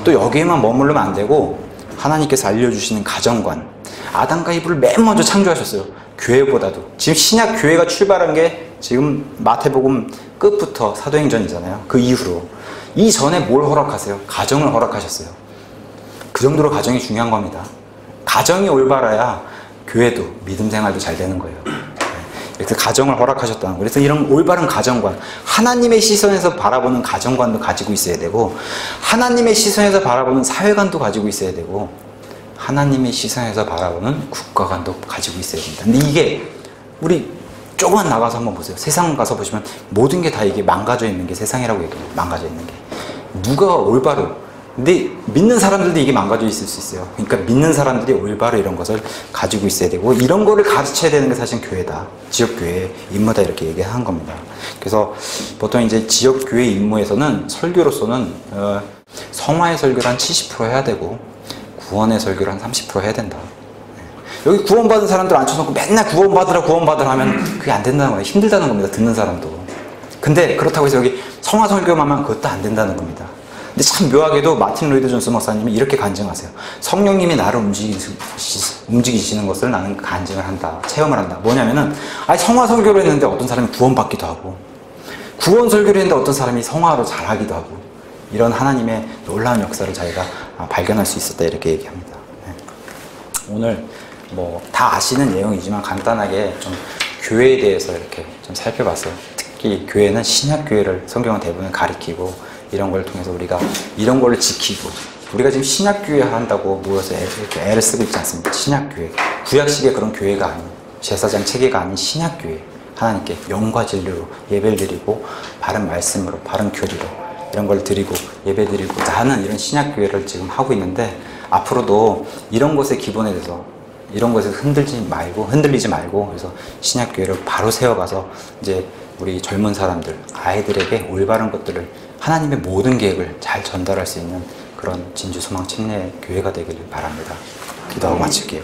또 여기에만 머무르면 안 되고 하나님께서 알려주시는 가정관, 아담과 이브를 맨 먼저 창조하셨어요. 교회보다도. 지금 신약 교회가 출발한 게 지금 마태복음 끝부터 사도행전이잖아요. 그 이후로 이전에 뭘 허락하세요? 가정을 허락하셨어요. 그 정도로 가정이 중요한 겁니다. 가정이 올바라야 교회도 믿음 생활도 잘 되는 거예요. 그래서 가정을 허락하셨다는 거예요. 그래서 이런 올바른 가정관, 하나님의 시선에서 바라보는 가정관도 가지고 있어야 되고, 하나님의 시선에서 바라보는 사회관도 가지고 있어야 되고, 하나님의 시선에서 바라보는 국가관도 가지고 있어야 됩니다. 근데 이게 우리 조금만 나가서 한번 보세요. 세상 가서 보시면 모든 게 다 이게 망가져 있는 게 세상이라고 얘기해요. 망가져 있는 게. 누가 올바로. 근데 믿는 사람들도 이게 망가져 있을 수 있어요. 그러니까 믿는 사람들이 올바로 이런 것을 가지고 있어야 되고, 이런 거를 가르쳐야 되는 게 사실 교회다. 지역교회의 임무다. 이렇게 얘기하는 겁니다. 그래서 보통 이제 지역교회 임무에서는 설교로서는 성화의 설교를 한 70% 해야 되고, 구원의 설교를 한 30% 해야 된다. 여기 구원받은 사람들 앉혀놓고 맨날 구원받으라 하면 그게 안 된다는 거예요. 힘들다는 겁니다. 듣는 사람도. 근데 그렇다고 해서 여기 성화 설교만 하면 그것도 안 된다는 겁니다. 근데 참 묘하게도 마틴 로이드 존스 목사님이 이렇게 간증하세요. 성령님이 나를 움직이시는 것을 나는 간증을 한다. 체험을 한다. 뭐냐면은, 아니 성화 설교를 했는데 어떤 사람이 구원받기도 하고, 구원 설교를 했는데 어떤 사람이 성화로 잘하기도 하고, 이런 하나님의 놀라운 역사를 자기가 발견할 수 있었다. 이렇게 얘기합니다. 오늘 뭐 다 아시는 내용이지만 간단하게 좀 교회에 대해서 이렇게 좀 살펴봤어요. 특히 교회는 신약교회를 성경은 대부분 가리키고, 이런 걸 통해서 우리가 이런 걸 지키고, 우리가 지금 신약교회 한다고 모여서 이렇게 애를 쓰고 있지 않습니까? 신약교회. 구약식의 그런 교회가 아닌, 제사장 체계가 아닌 신약교회. 하나님께 영과 진리로 예배를 드리고, 바른 말씀으로, 바른 교리로 이런 걸 드리고 예배 드리고자 하는 이런 신약교회를 지금 하고 있는데, 앞으로도 이런 것의 기본에 대해서, 이런 것에서 흔들리지 말고, 그래서 신약교회를 바로 세워가서 이제 우리 젊은 사람들, 아이들에게 올바른 것들을, 하나님의 모든 계획을 잘 전달할 수 있는 그런 진주소망 침례 교회가 되기를 바랍니다. 기도하고 마칠게요.